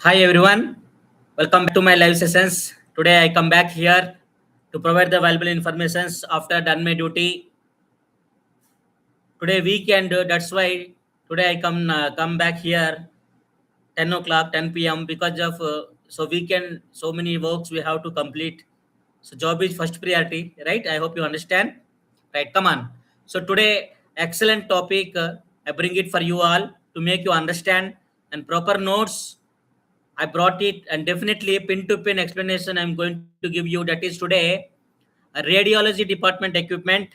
Hi everyone, welcome back to my live sessions. Today I come back here to provide the valuable informations after done my duty. Today weekend, that's why today I come back here 10 o'clock, 10 p.m. because of so weekend so many works we have to complete. So job is first priority, right? I hope you understand. Right, come on. So today excellent topic. I bring it for you all to make you understand and proper notes I brought it and definitely pin to pin explanation I'm going to give you. That is today a radiology department equipment,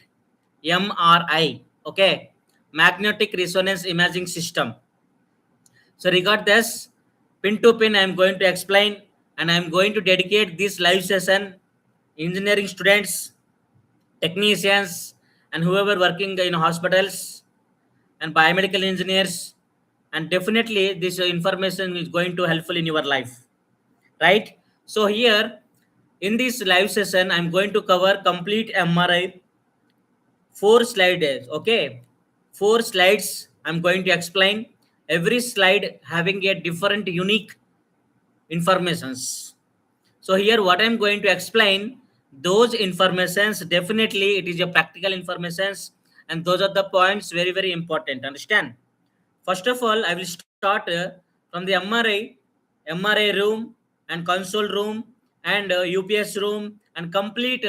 MRI, okay, magnetic resonance imaging system. So regard this pin to pin, I'm going to explain and I'm going to dedicate this live session engineering students, technicians, and whoever working in hospitals and biomedical engineers. And definitely this information is going to helpful in your life, right? So here in this live session I'm going to cover complete MRI, four slides. Okay, four slides I'm going to explain, every slide having a different unique informations. So here what I'm going to explain, those informations definitely it is a practical informations, and those are the points very important, understand. First of all, I will start from the MRI room and console room and UPS room and complete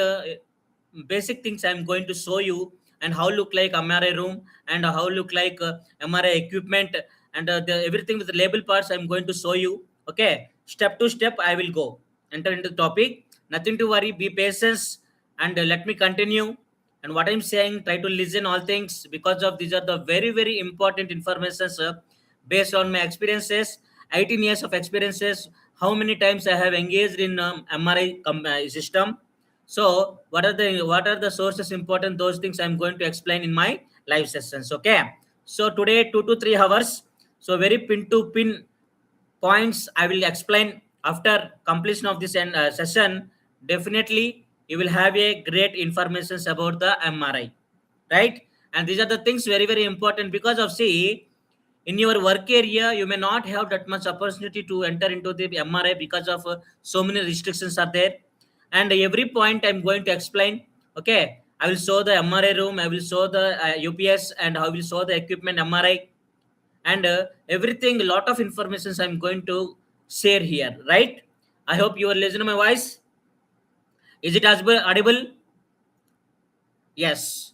basic things I am going to show you, and how look like MRI room and how look like MRI equipment, and everything with the label parts I am going to show you. Okay, step to step I will go. Enter into the topic. Nothing to worry. Be patient and let me continue. And what I'm saying, try to listen all things because of these are the very important information, sir, based on my experiences, 18 years of experiences, how many times I have engaged in MRI system. So what are the sources important, those things I'm going to explain in my live sessions. Okay, so today 2 to 3 hours, so very pin to pin points I will explain. After completion of this session, definitely you will have a great information about the MRI, right? And these are the things very important because of, see, in your work area you may not have that much opportunity to enter into the MRI because of so many restrictions are there. And every point I'm going to explain. Okay, I will show the MRI room, I will show the UPS, and I will show the equipment MRI, and everything, a lot of informations I'm going to share here, right? I hope you are listening to my voice. Is it audible? Yes.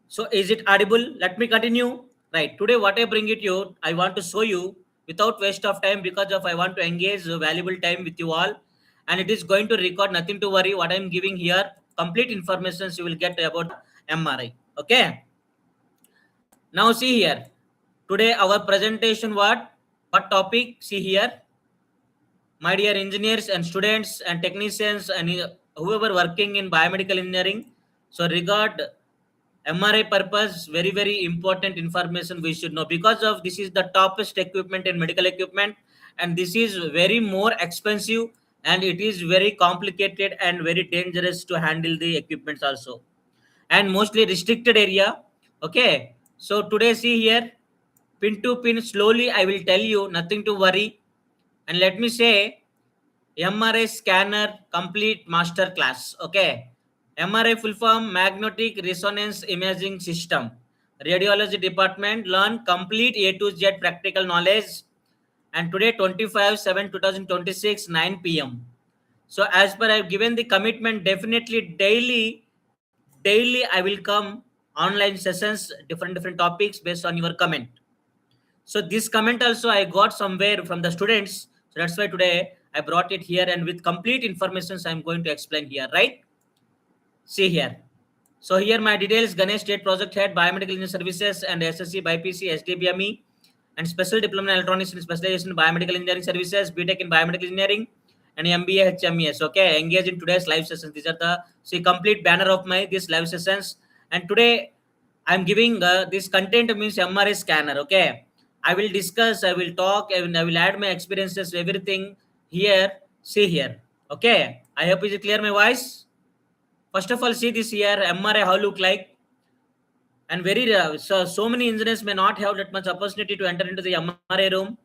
So is it audible? Let me continue. Right, today what I bring it you, I want to show you without waste of time, because of I want to engage valuable time with you all, and it is going to record. Nothing to worry, what I'm giving here complete information you will get about MRI. Okay, now see here, today our presentation, what topic, see here, my dear engineers and students and technicians and whoever working in biomedical engineering. So regard MRI purpose, very important information we should know, because of this is the toppest equipment in medical equipment, and this is very more expensive, and it is very complicated and very dangerous to handle the equipments also, and mostly restricted area. Okay, so today see here, pin to pin slowly I will tell you, nothing to worry. And let me say, MRI scanner complete master class. Okay, MRI full form, magnetic resonance imaging system. Radiology department learn complete A to Z practical knowledge. And today 25/7/2026 9 p.m. So as per I've given the commitment, definitely daily I will come online sessions, different topics based on your comment. So this comment also I got somewhere from the students. So that's why today I brought it here, and with complete information I'm going to explain here, right? See here. So here my details: Ganesh, State Project Head, Biomedical Engineering Services, and SSC, BIPC, SDBME, and Special Diploma in Electronics and Specialization in Biomedical Engineering Services, BTech in Biomedical Engineering, and MBA HMES. Okay, engage in today's live sessions. These are the, see, complete banner of my this live sessions. And today I'm giving this content means MRI scanner. Okay, I will discuss, I will talk, I will add my experiences, everything here. See here. Okay, I hope is it clear my voice. First of all, see this here MRI how look like, and very so many engineers may not have that much opportunity to enter into the MRI room.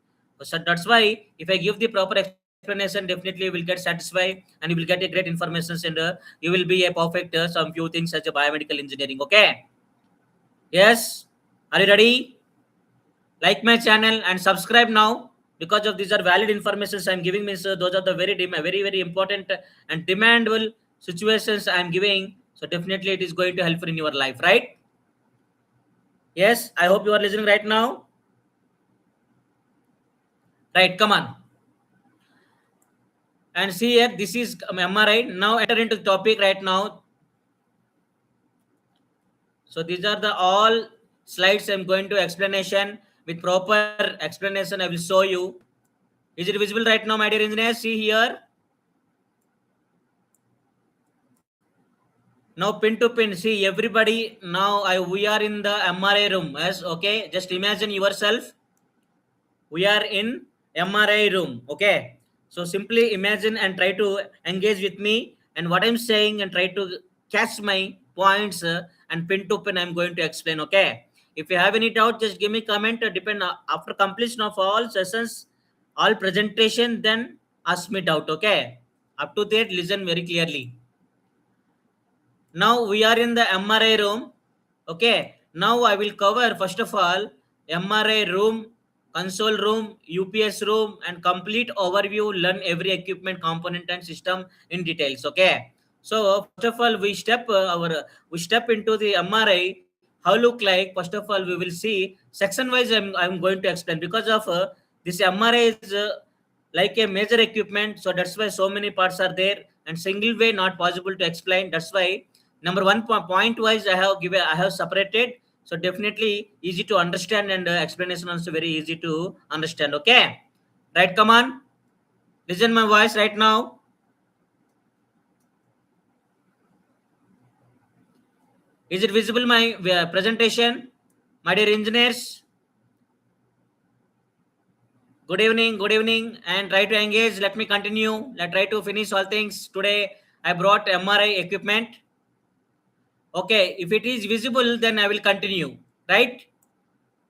So that's why if I give the proper explanation, definitely you will get satisfied and you will get a great information, and you will be a perfect some few things as a biomedical engineering. Okay. Yes. Are you ready? Like my channel and subscribe now, because of these are valid informations I'm giving. Means those are the very important and demandable situations I'm giving. So definitely it is going to help in your life, right? Yes. I hope you are listening right now. Right. Come on. And see here, this is MRI. Now enter into the topic right now. So these are the all slides I'm going to explanation. With proper explanation I will show you. Is it visible right now, my dear engineers? See here. Now pin to pin. See everybody. Now we are in the MRI room. Yes. Okay. Just imagine yourself. We are in MRI room. Okay. So simply imagine and try to engage with me and what I'm saying, and try to catch my points, and pin to pin I'm going to explain. Okay. If you have any doubt, just give me comment. Depend after completion of all sessions, all presentation, then ask me doubt. Okay. Up to date, listen very clearly. Now we are in the MRI room. Okay. Now I will cover first of all MRI room, console room, UPS room, and complete overview. Learn every equipment, component, and system in details. Okay. So first of all, we step into the MRI. How look like? First of all, we will see section wise. I'm going to explain, because of this MRI is like a major equipment. So that's why so many parts are there, and single way not possible to explain. That's why number one point wise I have separated. So definitely easy to understand, and explanation also very easy to understand. Okay. Right. Come on. Listen my voice right now. Is it visible my presentation? My dear engineers, good evening, and try to engage. Let me continue. Let try to finish all things. Today I brought MRI equipment. Okay, if it is visible, then I will continue. Right?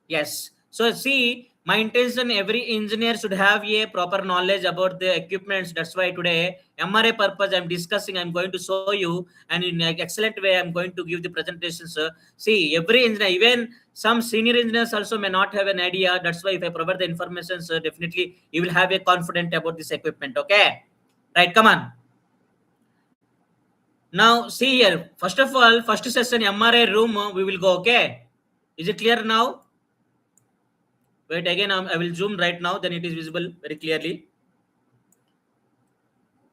Yes. So see, my intention, every engineer should have a proper knowledge about the equipments. That's why today MRA purpose I'm discussing. I'm going to show you, and in an excellent way I'm going to give the presentations. See, every engineer, even some senior engineers also may not have an idea. That's why if I provide the information, so definitely you will have a confidence about this equipment. Okay, right? Come on. Now see here. First of all, first session MRA room we will go. Okay, is it clear now? Wait, again, I will zoom right now, then it is visible very clearly.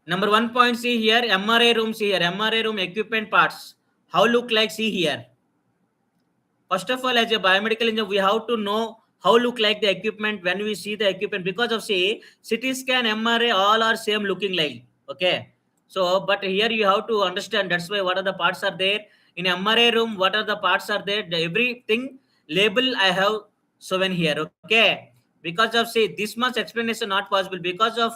Number one point, see here, MRI room, see here, MRI room equipment parts. How look like, see here. First of all, as a biomedical engineer, we have to know how look like the equipment when we see the equipment, because of say CT scan, MRI, all are same looking like. Okay. So, but here you have to understand, that's why what are the parts are there. In MRI room, what are the parts are there. Everything label I have shown here. Okay. Because of say this much explanation not possible, because of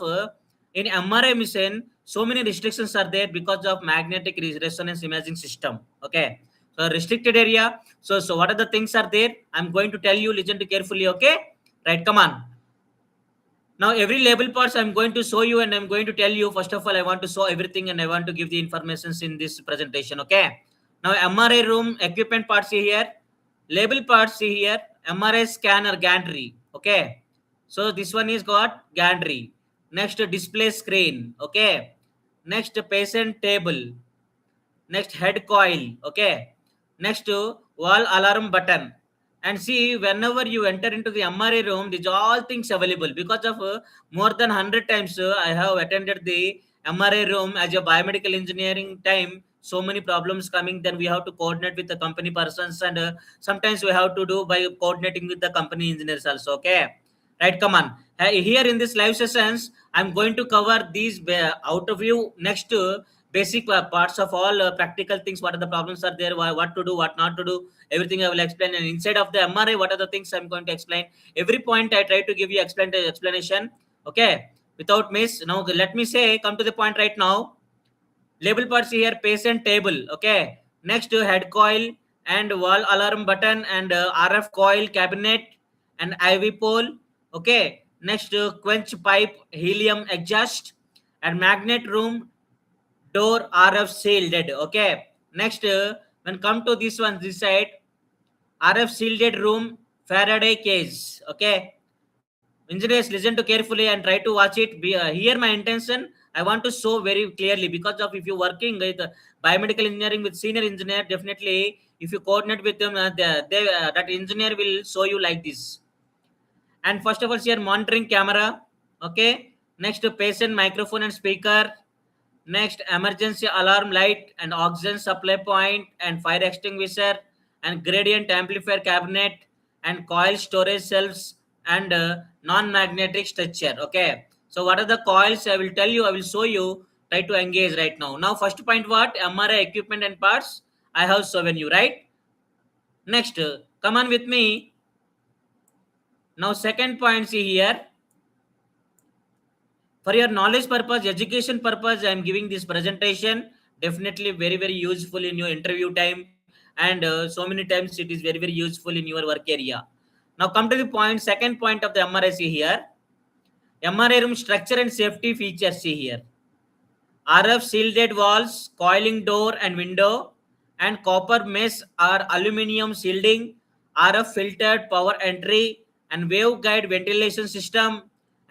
in MRI mission, so many restrictions are there because of magnetic resonance imaging system. Okay. So restricted area. So what are the things are there? I'm going to tell you. Listen to carefully. Okay. Right. Come on. Now every label parts I'm going to show you, and I'm going to tell you. First of all, I want to show everything, and I want to give the informations in this presentation. Okay. Now MRI room equipment parts here. Label parts here. MRI scanner gantry. Okay. So this one is got gantry. Next display screen. Okay. Next patient table. Next head coil. Okay. Next wall alarm button. And see, whenever you enter into the MRI room, these all things available, because of more than 100 times I have attended the MRI room as a biomedical engineering time. So many problems coming, then we have to coordinate with the company persons, and sometimes we have to do by coordinating with the company engineers also. Okay. Right. Come on. Here in this live sessions, I'm going to cover these out of you. Next basic parts of all practical things. What are the problems are there? What to do? What not to do? Everything I will explain. And inside of the MRI, what are the things I'm going to explain? Every point I try to give you explanation. Okay. Without miss. Now let me say, come to the point right now. Label parts here, patient table. Okay. Next head coil and wall alarm button, and RF coil cabinet and IV pole. Okay. next quench pipe helium exhaust, and magnet room door RF shielded. Okay, next when come to this one, this side, RF shielded room Faraday cage. Okay, engineers, listen to carefully and try to watch it. Here my intention, I want to show very clearly, because of if you're working with biomedical engineering with senior engineer, definitely if you coordinate with them, that engineer will show you like this. And first of all, here monitoring camera. Okay, next patient microphone and speaker, next emergency alarm light and oxygen supply point and fire extinguisher and gradient amplifier cabinet and coil storage cells and non-magnetic structure. Okay, so what are the coils? I will tell you, I will show you. Try to engage right now. Now first point, what? MRI equipment and parts I have shown you, right? Next, come on with me. Now second point, see here, for your knowledge purpose, education purpose, I am giving this presentation. Definitely very very useful in your interview time, and so many times it is very very useful in your work area. Now come to the point, second point of the MRI. See here, MRI room structure and safety features. See here, RF shielded walls, coiling door and window, and copper mesh or aluminum shielding, RF filtered power entry, and waveguide ventilation system,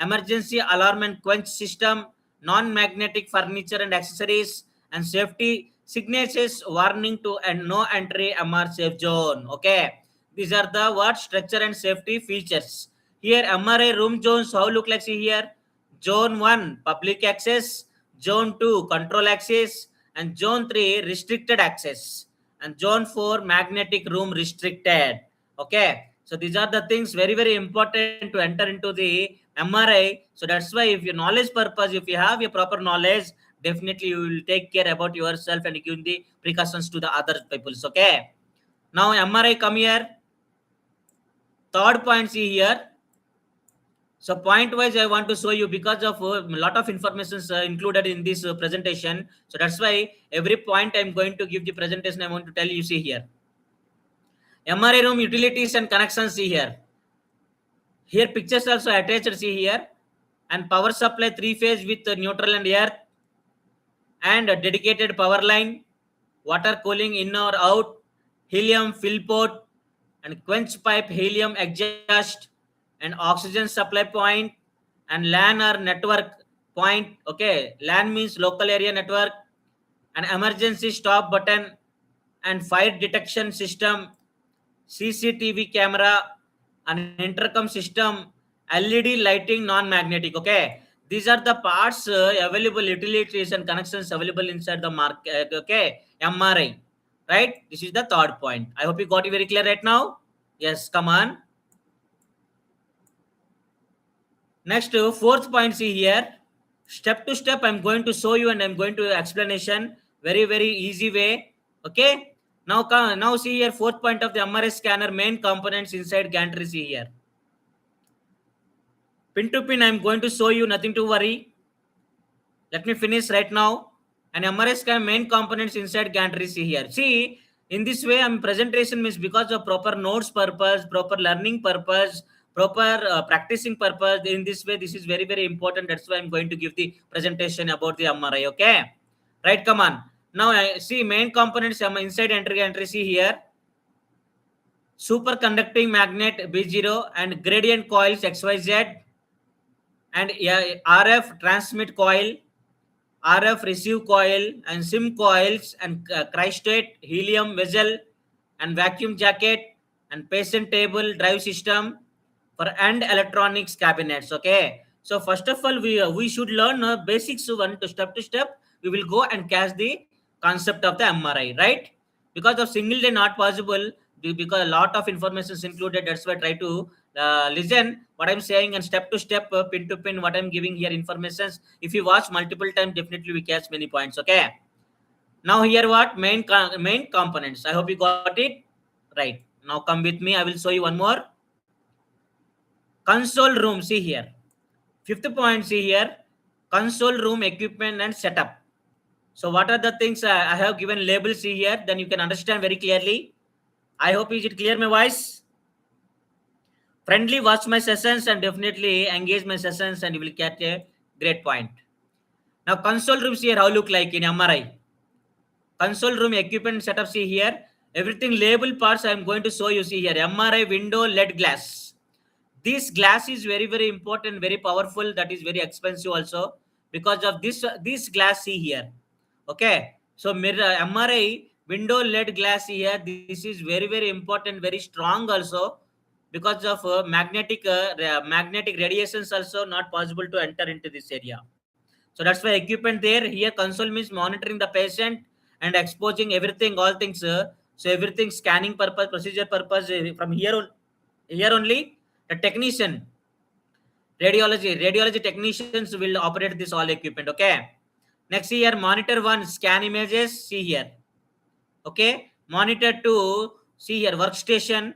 emergency alarm and quench system, non-magnetic furniture and accessories, and safety signatures warning to and no entry MR safe zone. Okay, these are the what structure and safety features. Here MRI room zones, how look like? See here, zone 1 public access, zone 2 control access, and zone 3 restricted access, and zone 4 magnetic room restricted. Okay, so these are the things very very important to enter into the MRI. So that's why, if your knowledge purpose, if you have a proper knowledge, definitely you will take care about yourself and give the precautions to the other peoples. Okay, now MRI, come here. Third point, see here. So point wise, I want to show you, because of a lot of information included in this presentation. So that's why every point I'm going to give the presentation, I want to tell you. See here, MRI room utilities and connections. See here. Here pictures also attached. See here, and power supply 3-phase with neutral and earth, and a dedicated power line, water cooling in or out, helium fill port, and quench pipe helium exhaust, and oxygen supply point, and LAN or network point. Okay, LAN means local area network, an emergency stop button, and fire detection system, CCTV camera, an intercom system, LED lighting, non-magnetic. Okay, these are the parts available, utilities and connections available inside the market. Okay, MRI, right? This is the third point. I hope you got it very clear right now. Yes, come on. Next, fourth point. See here, step to step I'm going to show you, and I'm going to explanation very very easy way. Okay, now come, now see here, fourth point of the MRI scanner main components inside gantry. See here, pin to pin I'm going to show you, nothing to worry. Let me finish right now. And MRI scan main components inside gantry. See here, see, in this way I'm presentation means, because of proper notes purpose, proper learning purpose, proper practicing purpose. In this way, this is very very important. That's why I'm going to give the presentation about the MRI. Okay, right, come on. Now I see main components inside gantry. See here, superconducting magnet B0 and gradient coils XYZ, and RF transmit coil, RF receive coil, and Shim coils, and Cryostat helium vessel, and vacuum jacket, and patient table drive system for and electronics cabinets. Okay, so first of all, we should learn basics one to step. We will go and catch the concept of the MRI, right? Because of single day not possible, because a lot of information is included. That's why try to listen what I'm saying, and step to step, pin to pin, what I'm giving here informations. If you watch multiple times, definitely we catch many points. Okay, now here what main components, I hope you got it right. Now come with me, I will show you one more. Console room. See here, fifth point. See here, console room equipment and setup. So what are the things I have given labels? See here, then you can understand very clearly. I hope is it clear my voice. Friendly watch my sessions and definitely engage my sessions and you will get a great point. Now console rooms here how look like in MRI. Console room equipment setup, see here. Everything label parts I am going to show you, see here. MRI window LED glass. This glass is very, very important, very powerful. That is very expensive also because of this glass, see here. Okay. So mirror MRI window LED glass here. This is very, very important, very strong also because of magnetic radiations also not possible to enter into this area. So that's why equipment there. Here console means monitoring the patient and exposing everything, all things. So everything scanning purpose, procedure purpose from here only the technician, radiology technicians will operate this all equipment. Okay. Next here monitor one scan images. See here. Okay, monitor 2, see here workstation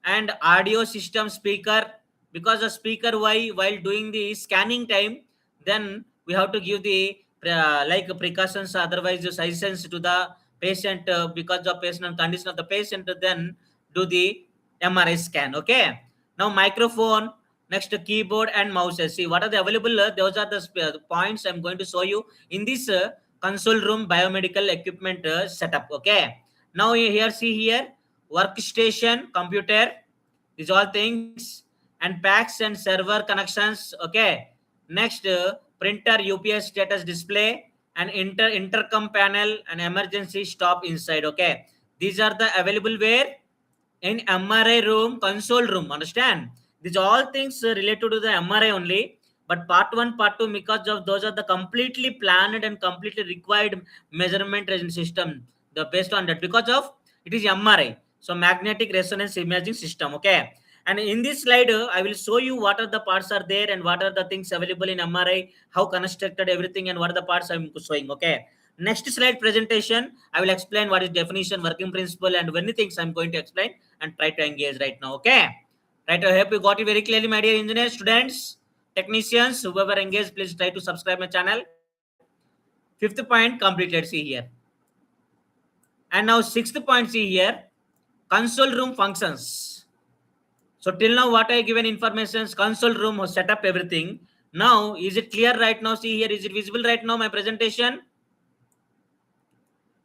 and audio system speaker, because the speaker while doing the scanning time, then we have to give the like precautions, otherwise the suggestions to the patient because of patient and condition of the patient, then do the MRI scan. Okay, now microphone, next keyboard and mouses. See what are the available, those are the points I'm going to show you in this console room biomedical equipment setup. Okay, now here see here workstation, computer, these all things, and packs and server connections. Okay, next printer, UPS status display, and intercom panel and emergency stop inside. Okay, these are the available where in MRI room, console room. Understand? These all things related to the MRI only. But part one, part two, because of those are the completely planned and completely required measurement system. The based on that, because of it is MRI, so magnetic resonance imaging system. Okay. And in this slide, I will show you what are the parts are there and what are the things available in MRI, how constructed everything, and what are the parts I'm showing. Okay. Next slide presentation, I will explain what is definition, working principle, and many things I'm going to explain and try to engage right now. Okay. Right. I hope you got it very clearly, my dear engineers, students, technicians, whoever engaged, please try to subscribe my channel. Fifth point completed. See here. And now sixth point, see here. Console room functions. So till now, what I given informations, console room was set up everything. Now, is it clear right now? See here, is it visible right now, my presentation?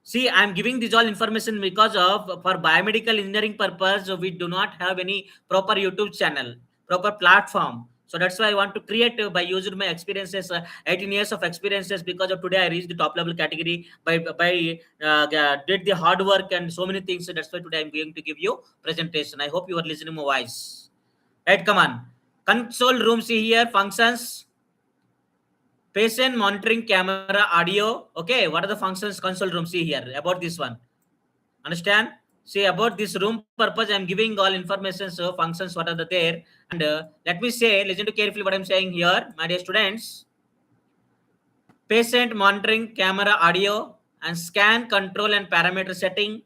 See, I'm giving this all information because of for biomedical engineering purpose, we do not have any proper YouTube channel, proper platform. So that's why I want to create by using my experiences, 18 years of experiences. Because of today, I reached the top level category by did the hard work and so many things. So that's why today I'm going to give you presentation. I hope you are listening my voice. Right, come on. Console room, see here, functions. Patient monitoring camera audio. Okay, what are the functions console room? See here about this one. Understand? See about this room purpose. I'm giving all information. So functions, what are the there? And let me say, listen to carefully what I'm saying here, my dear students. Patient monitoring camera audio and scan control and parameter setting,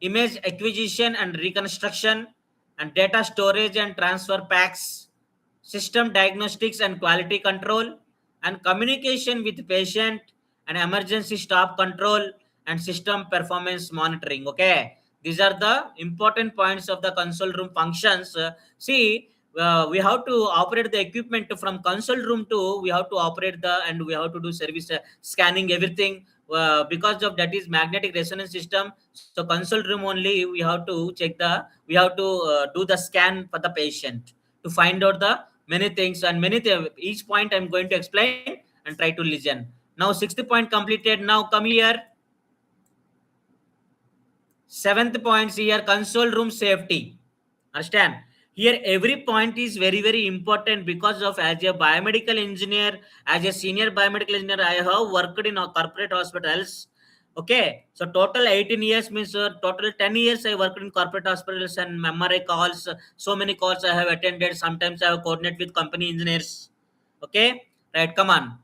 image acquisition and reconstruction, and data storage and transfer packs, system diagnostics and quality control, and communication with patient, and emergency stop control, and system performance monitoring. Okay, these are the important points of the console room functions. See, we have to operate the equipment from console room to we have to operate the and we have to do service scanning everything. Because of that is magnetic resonance system. So console room only we have to check the we have to do the scan for the patient to find out the many things and each point I'm going to explain and try to listen. Now sixth point completed. Now come here. Seventh point here, console room safety. Understand? Here every point is very, very important because of as a biomedical engineer, as a senior biomedical engineer, I have worked in corporate hospitals. Okay, so total 18 years means total 10 years I worked in corporate hospitals and MRI calls. So many calls I have attended. Sometimes I have coordinated with company engineers. Okay, right, come on.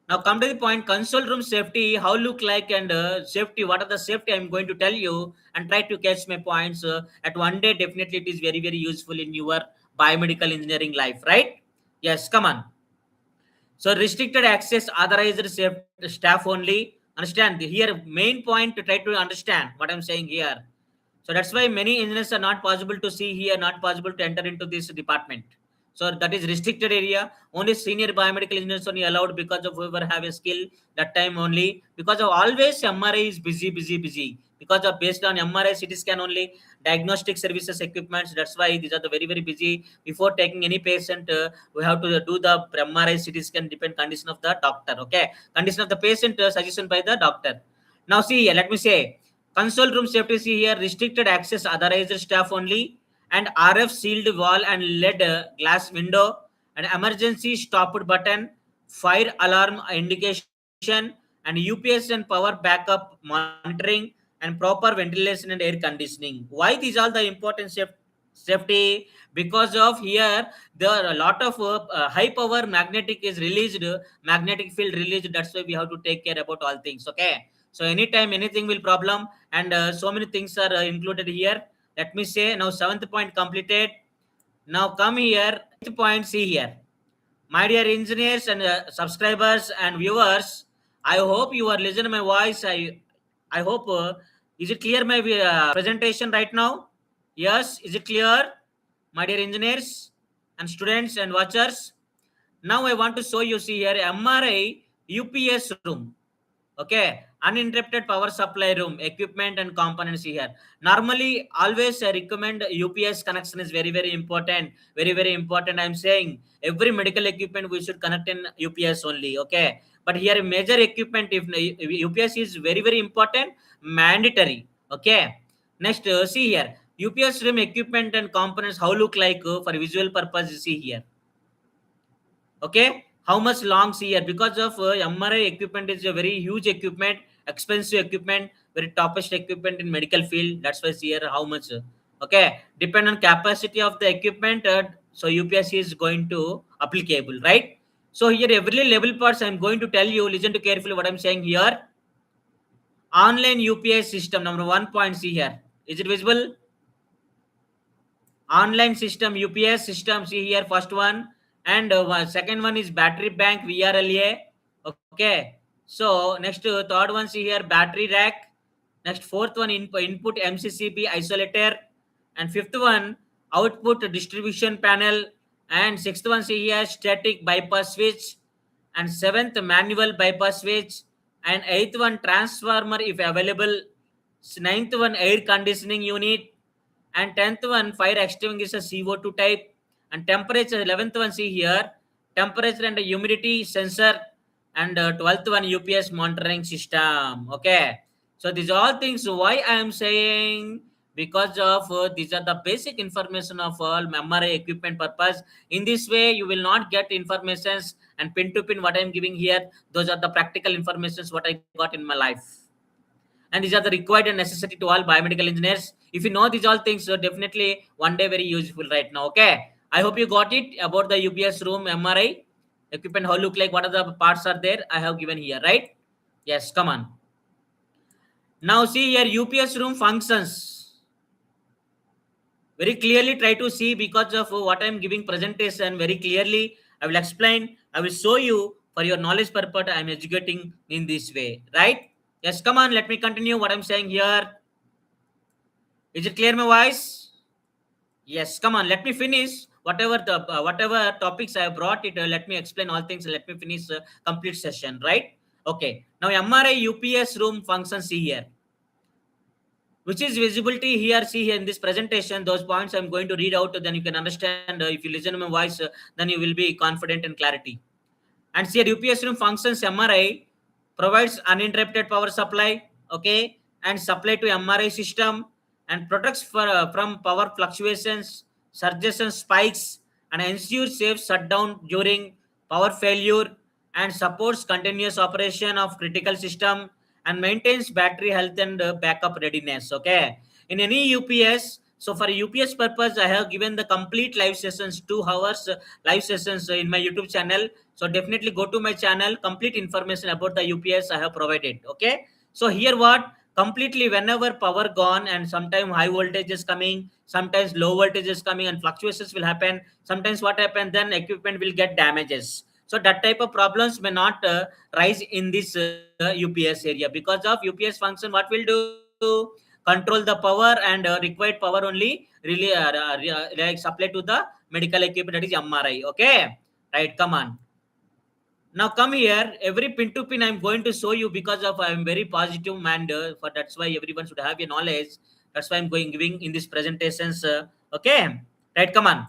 Now come to the point, console room safety, how look like and safety, what are the safety I'm going to tell you and try to catch my points. At one day, definitely it is very, very useful in your biomedical engineering life, right? Yes, come on. So restricted access, authorized staff only. Understand here main point to try to understand what I'm saying here. So that's why many engineers are not possible to see here, not possible to enter into this department. So that is restricted area. Only senior biomedical engineers only allowed because of whoever have a skill that time only. Because of always MRI is busy, busy, busy. Because of based on MRI, CT scan only, diagnostic services equipments. That's why these are the very, very busy. Before taking any patient, we have to do the MRI, CT scan, depend condition of the doctor. Okay, condition of the patient, suggestion by the doctor. Now see here, let me say, console room safety, see here, restricted access authorized staff only, and RF sealed wall and lead glass window, and emergency stopped button, fire alarm indication, and UPS and power backup monitoring, and proper ventilation and air conditioning. Why these all the important safety? Because of here there are a lot of high power magnetic is released, magnetic field released. That's why we have to take care about all things. Okay, so anytime anything will problem, and so many things are included here. Let me say now seventh point completed. Now come here, eighth point, see here. My dear engineers and subscribers and viewers, I hope you are listening my voice. I hope is it clear my presentation right now? Yes, is it clear, my dear engineers and students and watchers? Now I want to show you, see here, MRI UPS room. Okay, uninterrupted power supply room, equipment and components here. Normally always I recommend UPS connection is very, very important, very, very important. I'm saying every medical equipment we should connect in UPS only. Okay, but here major equipment, if UPS is very, very important, mandatory. Okay, next see here, UPS room equipment and components how look like for visual purpose. See here. Okay, how much longs here? Because of MRI equipment is a very huge equipment, expensive equipment, very toppest equipment in medical field. That's why here how much. Okay, depend on capacity of the equipment. So UPS is going to applicable, right? So here every level parts I'm going to tell you. Listen to carefully what I'm saying here. Online UPS system number 1 point. See here. Is it visible? Online system, UPS system. See here, first one, and second one is battery bank, VRLA. Okay, so next third one, see here, battery rack. Next fourth one, input MCCB isolator, and fifth one, output distribution panel, and sixth one, see here, static bypass switch, and seventh manual bypass switch, and eighth one, transformer if available, ninth one, air conditioning unit, and 10th one, fire extinguisher CO2 type, and temperature 11th one, see here, temperature and humidity sensor, and 12th one, UPS monitoring system. Okay, so these all things why I am saying, because of these are the basic information of all MRI equipment purpose. In this way you will not get informations and pin to pin what I am giving here. Those are the practical informations what I got in my life, and these are the required and necessity to all biomedical engineers. If you know these all things, so definitely one day very useful right now. Okay, I hope you got it about the UPS room MRI equipment, how look like, what are the parts are there, I have given here, right? Yes, come on. Now see here, UPS room functions very clearly. Try to see, because of what I am giving presentation very clearly, I will explain, I will show you for your knowledge purpose. I am educating in this way, right? Yes, come on, let me continue what I'm saying here. Is it clear my voice? Yes, come on, let me finish whatever the whatever topics I have brought it. Let me explain all things. Let me finish complete session, right? Okay. Now MRI UPS room functions, see here, which is visibility here. See here in this presentation, those points I'm going to read out. Then you can understand. If you listen to my voice, then you will be confident and clarity. And see, UPS room functions, MRI provides uninterrupted power supply, okay, and supply to MRI system, and protects from power fluctuations, surges and spikes, and ensures safe shutdown during power failure, and supports continuous operation of critical system, and maintains battery health and backup readiness. Okay, in any UPS. So for UPS purpose, I have given the complete live sessions, 2 hours live sessions in my YouTube channel. So definitely go to my channel, complete information about the UPS I have provided. Okay, so here what, completely whenever power gone, and sometimes high voltage is coming, sometimes low voltage is coming, and fluctuations will happen. Sometimes what happen, then equipment will get damages. So that type of problems may not rise in this UPS area. Because of UPS function, what will do, control the power and required power only really like supply to the medical equipment, that is MRI. Okay, right, come on. Now come here, every pin to pin I'm going to show you because of I'm very positive man, for that's why everyone should have a knowledge. That's why I'm going giving in these presentations. Okay, right, come on.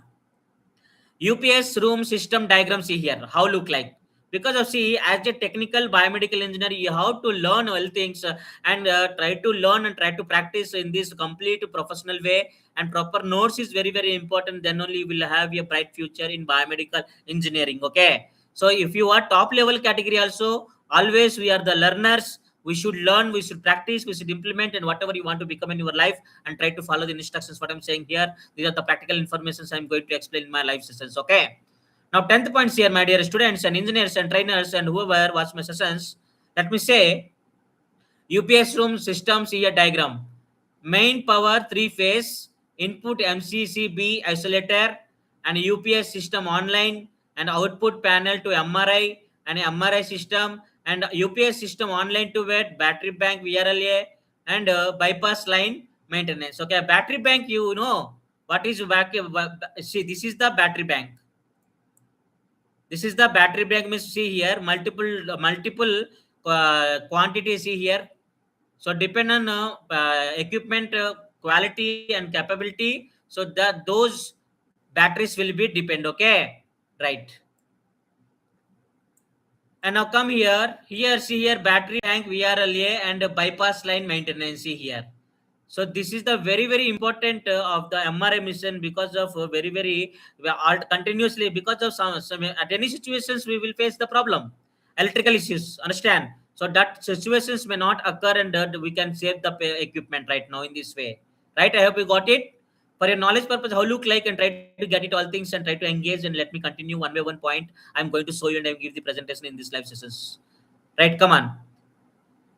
UPS room system diagram, see here how look like. Because of, see, as a technical biomedical engineer, you have to learn all things, and try to learn and try to practice in this complete professional way, and proper notes is very very important, then only you will have a bright future in biomedical engineering. Okay, so if you are top level category also, always we are the learners, we should learn, we should practice, we should implement, and whatever you want to become in your life, and try to follow the instructions what I'm saying here. These are the practical informations I'm going to explain in my life sessions. Okay, now 10th points here, my dear students and engineers and trainers and whoever watch my sessions, let me say UPS room systems here diagram. Main power 3-phase, input MCCB isolator, and UPS system online, and output panel to MRI, and MRI system, and UPS system online to wet, battery bank VRLA, and bypass line maintenance. Okay, battery bank, you know what is back. See, this is the battery bank. This is the battery bank. Means see here multiple quantity, see here. So depend on equipment quality and capability, so that those batteries will be depend. Okay, right. And now come here, see here battery bank VRLA and bypass line maintenance, see here. So this is the very very important of the MRI mission, because of very very we are continuously, because of some at any situations we will face the problem, electrical issues, understand. So that situations may not occur, and we can save the equipment right now in this way, right? I hope you got it. For your knowledge purpose, how look like, and try to get it all things, and try to engage, and let me continue one by one point I'm going to show you, and I will give the presentation in this live sessions, right? Come on.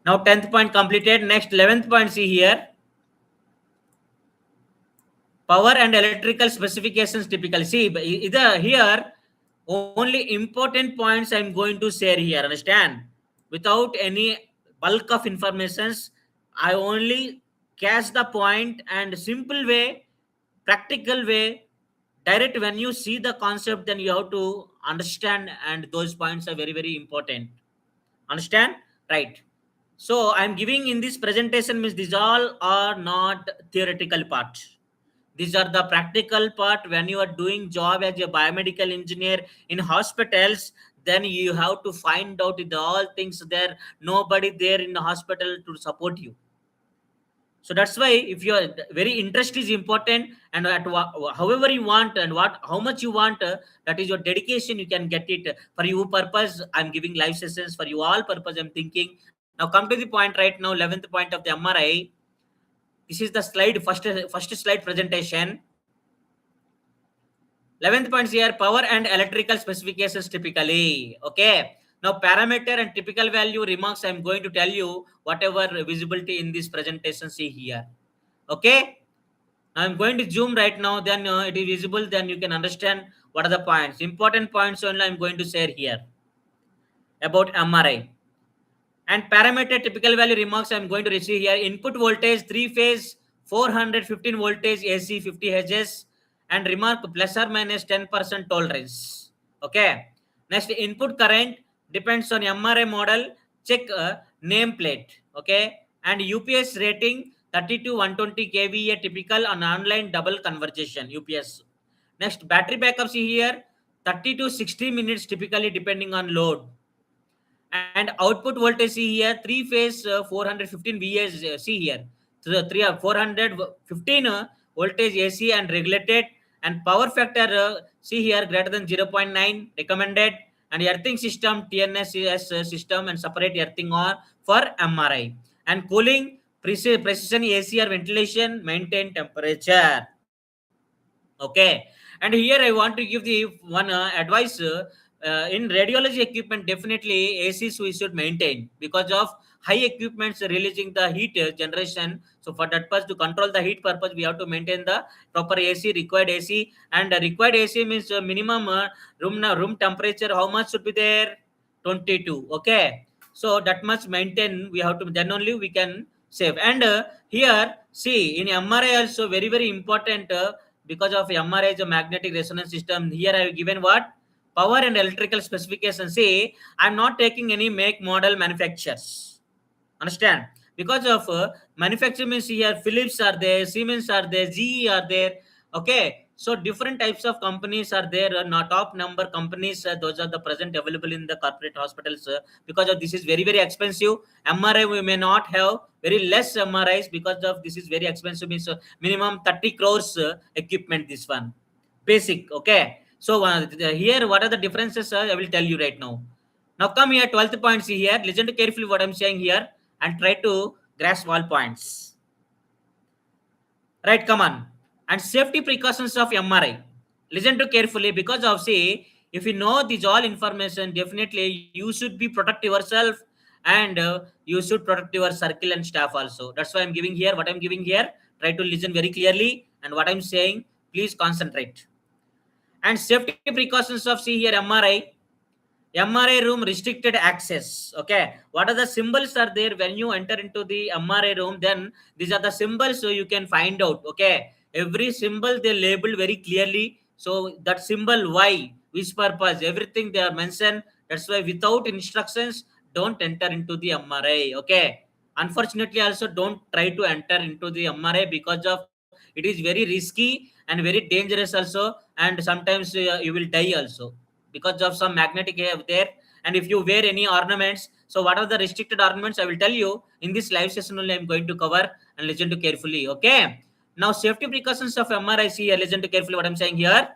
Now 10th point completed. Next 11th point, see here. Power and electrical specifications typically. See, either here only important points I'm going to share here, understand? Without any bulk of informations, I only catch the point, and simple way, practical way, direct. When you see the concept, then you have to understand, and those points are very very important, understand, right? So I'm giving in this presentation means these all are not theoretical part, these are the practical part. When you are doing job as a biomedical engineer in hospitals, then you have to find out the all things there, nobody there in the hospital to support you. So that's why if your very interest is important, and however you want, and what how much you want, that is your dedication, you can get it. For you purpose, I'm giving live sessions. For you all purpose, I'm thinking. Now come to the point right now, 11th point of the MRI. This is the slide, first slide presentation. 11th points here, power and electrical specifications typically. Okay, now parameter and typical value remarks, I'm going to tell you whatever visibility in this presentation, see here. Okay, I'm going to zoom right now, then it is visible, then you can understand what are the points, important points only I'm going to share here about MRI. And parameter typical value remarks, I'm going to receive here. Input voltage 3-phase 415 voltage AC 50 Hz, and remark plus or minus 10% tolerance. Okay, next input current depends on MRI model, check nameplate. Okay, and UPS rating 30 to 120 kVA typical on online double conversion UPS. Next battery backup, see here, 30 to 60 minutes typically depending on load. And output voltage, see here, 3-phase 415 VS, see here. So the 415 voltage AC and regulated, and power factor, see here, greater than 0.9 recommended, and earthing system TNS system, and separate earthing or for MRI, and cooling precision AC or ventilation, maintain temperature. Okay, and here I want to give the one advice, in radiology equipment, definitely ACs we should maintain, because of high equipments releasing the heat generation. So for that purpose, to control the heat purpose, we have to maintain the proper AC, required AC. And required AC means minimum room temperature, how much should be there? 22. Okay, so that much maintain we have to, then only we can save. And here See, in MRI also very, very important because of MRI is a magnetic resonance system. Here I have given what? Power and electrical specifications. See, I'm not taking any make model manufacturers. Understand? Because of manufacturing means here Philips are there, Siemens are there, GE are there. Okay, so different types of companies are there. Not top number companies. Those are the present available in the corporate hospitals. Because of this is very, very expensive. MRI we may not have very less MRIs because of this is very expensive. Means minimum 30 crores equipment. This one basic. Okay. So here what are the differences? I will tell you right now. Now come here, 12th point. See here, listen to carefully what I'm saying here and try to grasp all points. Right, come on. And safety precautions of MRI. Listen to carefully because of see, if you know this all information, definitely you should be protect yourself and you should protect your circle and staff also. That's why I'm giving here what I'm giving here. Try to listen very clearly and what I'm saying, please concentrate. And safety precautions of see here MRI. MRI room restricted access. Okay, what are the symbols are there when you enter into the MRI room? Then these are the symbols so you can find out. Okay, every symbol they label very clearly. So that symbol why, which purpose, everything they are mentioned. That's why without instructions, don't enter into the MRI. Okay, unfortunately also don't try to enter into the MRI because of it is very risky and very dangerous also, and sometimes you will die also because of some magnetic there. And if you wear any ornaments, so what are the restricted ornaments I will tell you in this live session only. I'm going to cover and listen to carefully. Okay, now safety precautions of MRI. See here, listen to carefully what I'm saying here.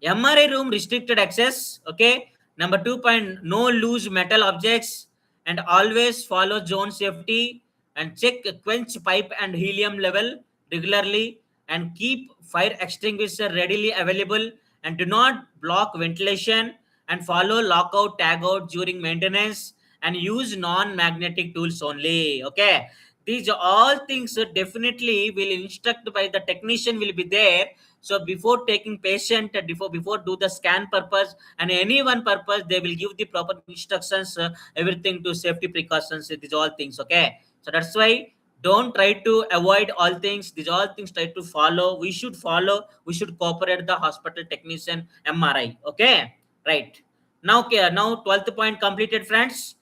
MRI room restricted access. Okay, number 2 point, no loose metal objects and always follow zone safety and check quench pipe and helium level regularly and keep fire extinguisher readily available and do not block ventilation and follow lockout tagout during maintenance and use non-magnetic tools only. Okay, these all things definitely will instruct by the technician will be there. So before taking patient, before do the scan purpose and any one purpose, they will give the proper instructions, everything to safety precautions. These all things. Okay, so that's why don't try to avoid all things. These all things try to follow. We should follow. We should cooperate the hospital technician MRI. Okay, right. Now, okay, now 12th point completed, friends.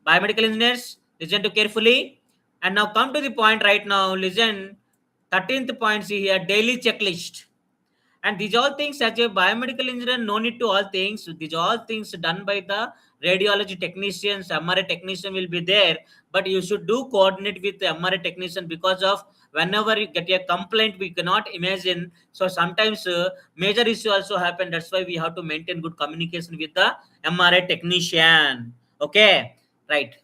Biomedical engineers, listen to carefully. And now come to the point right now. Listen, 13th point. See here, daily checklist. And these all things as a biomedical engineer, no need to all things. These all things done by the radiology technicians, MRI technician will be there. But you should do coordinate with the MRI technician because of whenever you get a complaint, we cannot imagine. So sometimes major issue also happen. That's why we have to maintain good communication with the MRI technician. Okay, right.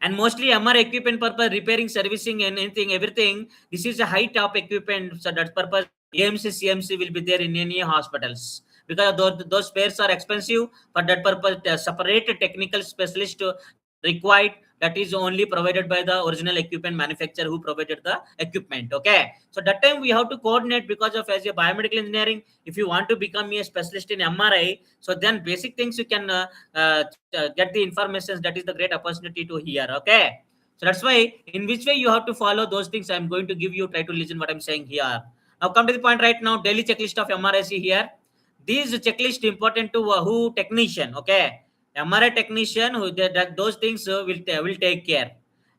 And mostly MR equipment purpose, repairing, servicing, and anything, everything. This is a high top equipment, so that purpose AMC, CMC will be there in any hospitals because those spares are expensive. For that purpose, the separate technical specialist required. That is only provided by the original equipment manufacturer who provided the equipment. Okay, so that time we have to coordinate because of as a biomedical engineering. If you want to become a specialist in MRI, so then basic things you can get the information. That is the great opportunity to hear. Okay, so that's why in which way you have to follow those things I'm going to give you. Try to listen what I'm saying here. Now come to the point right now. Daily checklist of MRI. See here, these checklist important to who technician. Okay, MRI technician who that those things will take care.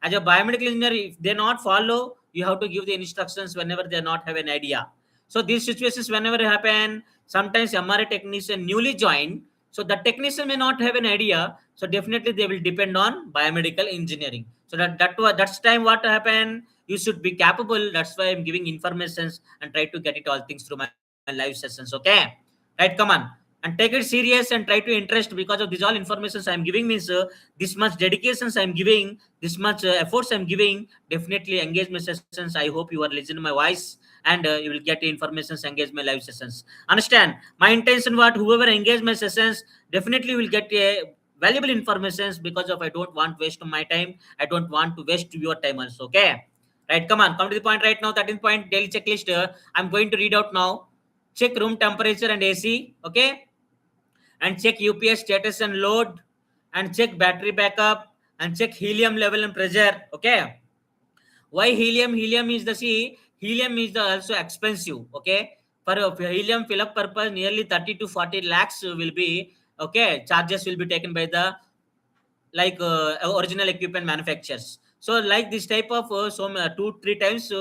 As a biomedical engineer, if they not follow, you have to give the instructions whenever they not have an idea. So these situations whenever happen, sometimes MRI technician newly joined, so the technician may not have an idea. So definitely they will depend on biomedical engineering. So that's time what happen. You should be capable. That's why I'm giving informations and try to get it all things through my live sessions. Okay, right? Come on and take it serious and try to interest because of these all informations I'm giving means this much dedications I'm giving, this much efforts I'm giving. Definitely engage my sessions. I hope you are listening to my voice and you will get informations, engage my live sessions. Understand my intention? What whoever engage my sessions definitely will get a valuable informations because of I don't want waste my time. I don't want to waste your time also. Okay, right? Come on, come to the point right now. 13th point daily checklist. I'm going to read out now. Check room temperature and AC. Okay, and check UPS status and load, and check battery backup, and check helium level and pressure. Okay, Why helium? Helium is the see. Helium is the also expensive. Okay, for helium fill up purpose, nearly 30 to 40 lakhs will be okay. Charges will be taken by the like original equipment manufacturers. So like this type of two three times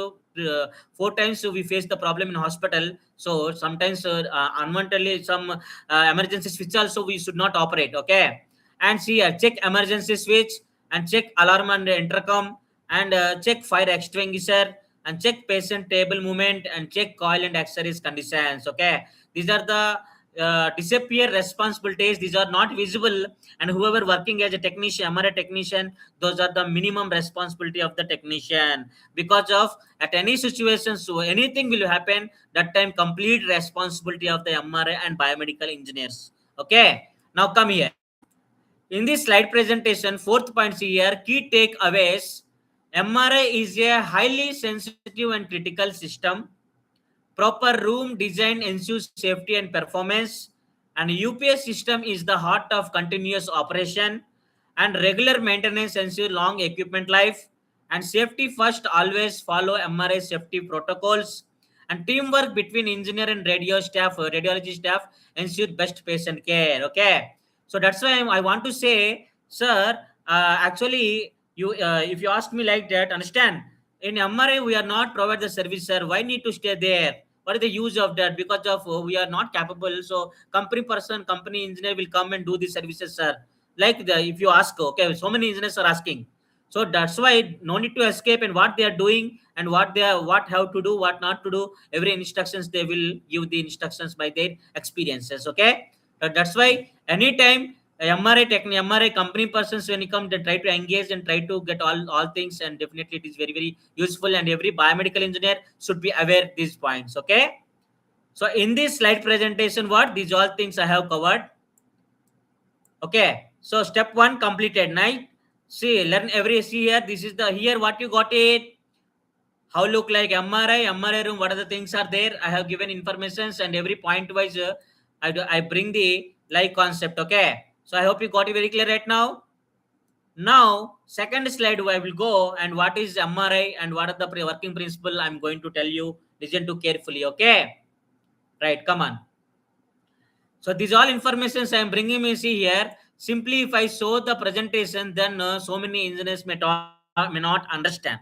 four times we face the problem in hospital. So sometimes unwantedly some emergency switch also we should not operate. Okay, and see check emergency switch and check alarm and intercom and check fire extinguisher and check patient table movement and check coil and accessories conditions. Okay, these are the disappear responsibilities. These are not visible, and whoever working as a technician, MRI technician, those are the minimum responsibility of the technician. Because of at any situation, so anything will happen, that time complete responsibility of the MRI and biomedical engineers. Okay, now come here. In this slide presentation, fourth point here, key takeaways. MRI is a highly sensitive and critical system. Proper room design ensures safety and performance, and UPS system is the heart of continuous operation, and regular maintenance ensure long equipment life, and safety first always follow MRI safety protocols, and teamwork between engineer and radiology staff ensure best patient care. Okay, so that's why I want to say, sir, actually you if you ask me like that, understand, in MRI we are not provide the service, sir. Why need to stay there? What is the use of that? Because of we are not capable. So company person, company engineer will come and do the services, sir. Like the if you ask, okay, so many engineers are asking. So that's why no need to escape, and what they are doing and what they are what have to do, what not to do. Every instructions they will give the instructions by their experiences. Okay, that's why anytime MRI company persons when you come, they try to engage and try to get all things, and definitely it is very very useful, and every biomedical engineer should be aware these points. Okay, so in this slide presentation, what these all things I have covered. Okay, so step one completed. Now see, learn every see here. This is the here what you got it. How look like MRI room, what are the things are there. I have given informations, and every point wise I bring the like concept. Okay, so I hope you got it very clear right now. Now second slide I will go, and what is MRI and what are the working principle I'm going to tell you. Listen to carefully. Okay, right, come on. So these all informations I am bringing me see here. Simply if I show the presentation, then so many engineers may not understand.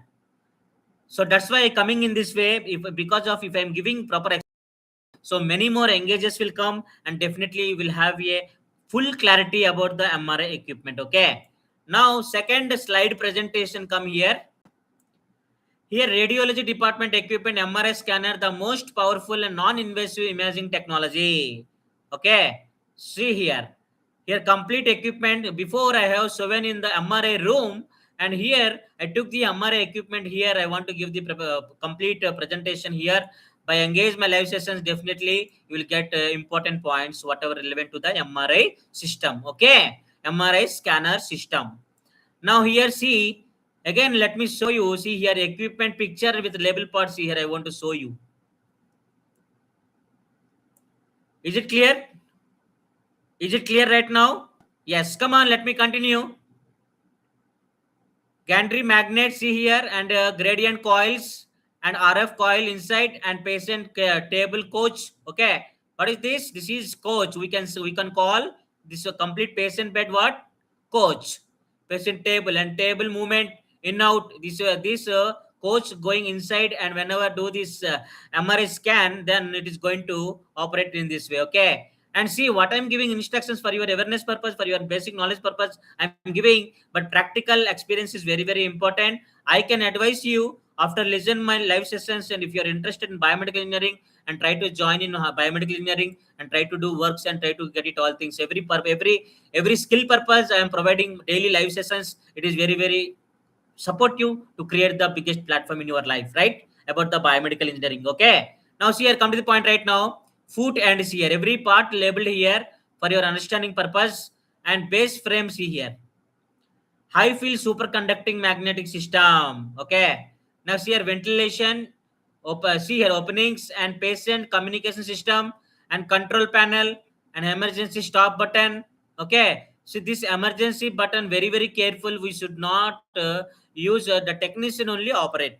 So that's why coming in this way, if because of if I'm giving proper, so many more engages will come, and definitely you will have a full clarity about the MRI equipment. Okay. Now second slide presentation come here. Here, radiology department equipment MRI scanner, the most powerful and non-invasive imaging technology. Okay, see here. Here, complete equipment. Before I have shown in the MRI room, and here I took the MRI equipment. Here, I want to give the complete presentation here. By engage my live sessions, definitely you will get important points, whatever relevant to the MRI system. Okay, MRI scanner system. Now here see, again let me show you, see here equipment picture with label parts here I want to show you. Is it clear? Is it clear right now? Yes, come on, let me continue. Gantry magnet, see here, and gradient coils and RF coil inside, and patient table coach. Okay, what is this? This is coach. We can call this a complete patient bed. What? Coach. Patient table and table movement in out. This coach going inside, and whenever do this MRI scan, then it is going to operate in this way. Okay, and see what I'm giving instructions for your awareness purpose, for your basic knowledge purpose I'm giving, but practical experience is very very important. I can advise you after listen my live sessions, and if you're interested in biomedical engineering, and try to join in biomedical engineering, and try to do works, and try to get it all things, every skill purpose I am providing daily live sessions. It is very very support you to create the biggest platform in your life, right, about the biomedical engineering. Okay, now see here, come to the point right now. Foot and see here, every part labeled here for your understanding purpose. And base frame, see here, high field superconducting magnetic system. Okay, now see here ventilation, see here openings and patient communication system, and control panel, and emergency stop button. Okay, so this emergency button very very careful, we should not use the technician only operate.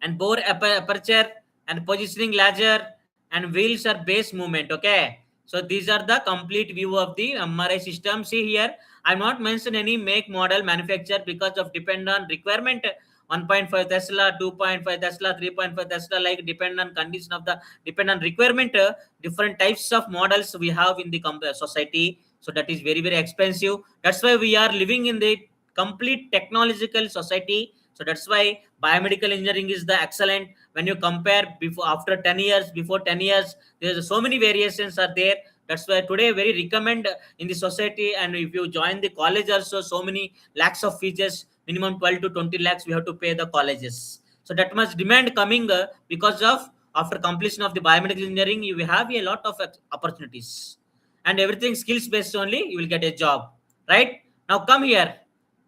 And bore aperture and positioning ladder and wheels are base movement. Okay, so these are the complete view of the MRI system. See here, I'm not mention any make, model, manufacturer because of depend on requirement. 1.5 Tesla, 2.5 Tesla, 3.5 Tesla, like depend on condition of the, depend on requirement. Different types of models we have in the society, so that is very very expensive. That's why we are living in the complete technological society. So that's why biomedical engineering is the excellent. When you compare before, after 10 years, before 10 years, there's so many variations are there. That's why today very recommend in the society. And if you join the college also, so many lakhs of fees, minimum 12 to 20 lakhs we have to pay the colleges. So that much demand coming, because of after completion of the biomedical engineering, you will have a lot of opportunities, and everything skills based only, you will get a job. Right now, come here.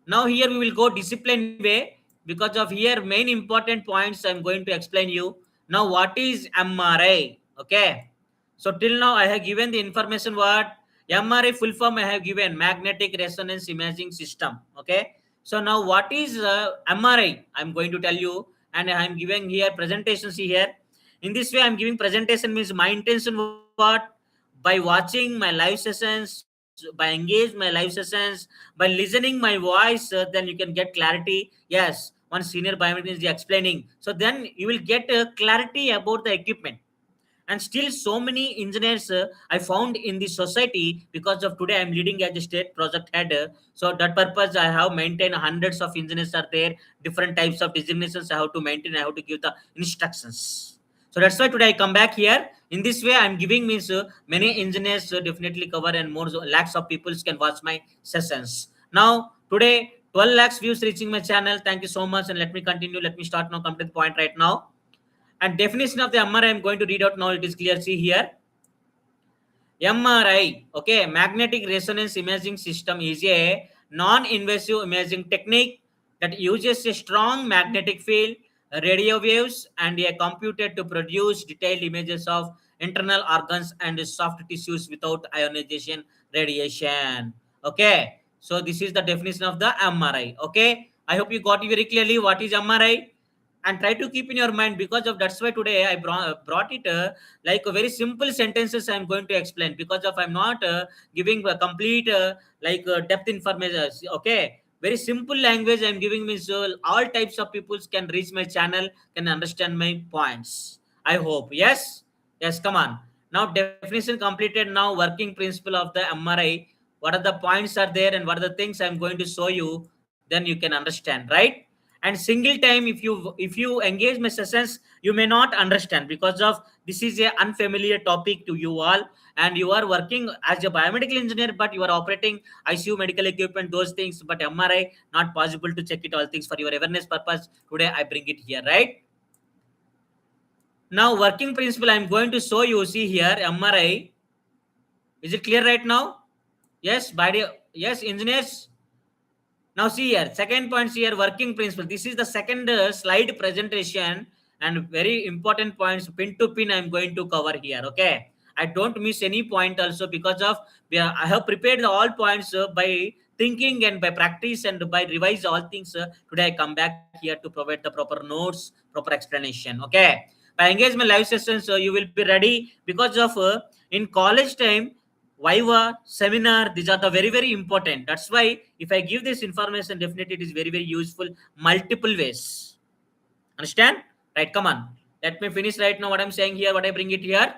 Now here we will go discipline way, because of here main important points I'm going to explain you. Now what is MRI? Okay, so till now I have given the information. What MRI full form I have given, magnetic resonance imaging system. Okay, so now what is MRI I'm going to tell you, and I'm giving here presentations here. In this way I'm giving presentation means my intention. What? By watching my live sessions, by engage my live sessions, by listening my voice, then you can get clarity. Yes, one senior biomedical is explaining, so then you will get clarity about the equipment. And still so many engineers I found in the society, because of today I'm leading as a state project head. So that purpose I have maintained hundreds of engineers are there, different types of designations I have to maintain, I have to give the instructions. So that's why today I come back here. In this way I'm giving means many engineers definitely cover, and more lakhs of people can watch my sessions. Now today 12 lakhs views reaching my channel. Thank you so much, and let me continue. Let me start now, come to the point right now. And definition of the MRI I'm going to read out now. It is clear. See here. MRI, okay, magnetic resonance imaging system is a non-invasive imaging technique that uses a strong magnetic field, radio waves, and a computer to produce detailed images of internal organs and soft tissues without ionization radiation. Okay, so this is the definition of the MRI. Okay, I hope you got it very clearly what is MRI, and try to keep in your mind, because of that's why today I brought it like a very simple sentences I'm going to explain, because of I'm not giving a complete depth information. Okay, very simple language I'm giving me, so all types of people can reach my channel, can understand my points. I hope. Yes, yes, come on. Now definition completed. Now working principle of the MRI, what are the points are there, and what are the things I'm going to show you, then you can understand, right? And single time, if you engage my sessions, you may not understand, because of this is a unfamiliar topic to you all, and you are working as a biomedical engineer, but you are operating ICU medical equipment, those things, but MRI not possible to check it all things. For your awareness purpose, today I bring it here, right? Now working principle I'm going to show you. See here, MRI, is it clear right now? Yes, body. Yes, engineers. Now see here, second point here, working principle. This is the second slide presentation, and very important points pin to pin I'm going to cover here. Okay, I don't miss any point also, because of I have prepared all points by thinking and by practice and by revise all things. Today I come back here to provide the proper notes, proper explanation. Okay, by engagement live sessions, you will be ready, because of in college time viva seminar, these are the very very important. That's why if I give this information, definitely it is very very useful multiple ways. Understand? Right, come on, let me finish right now what I'm saying here, what I bring it here.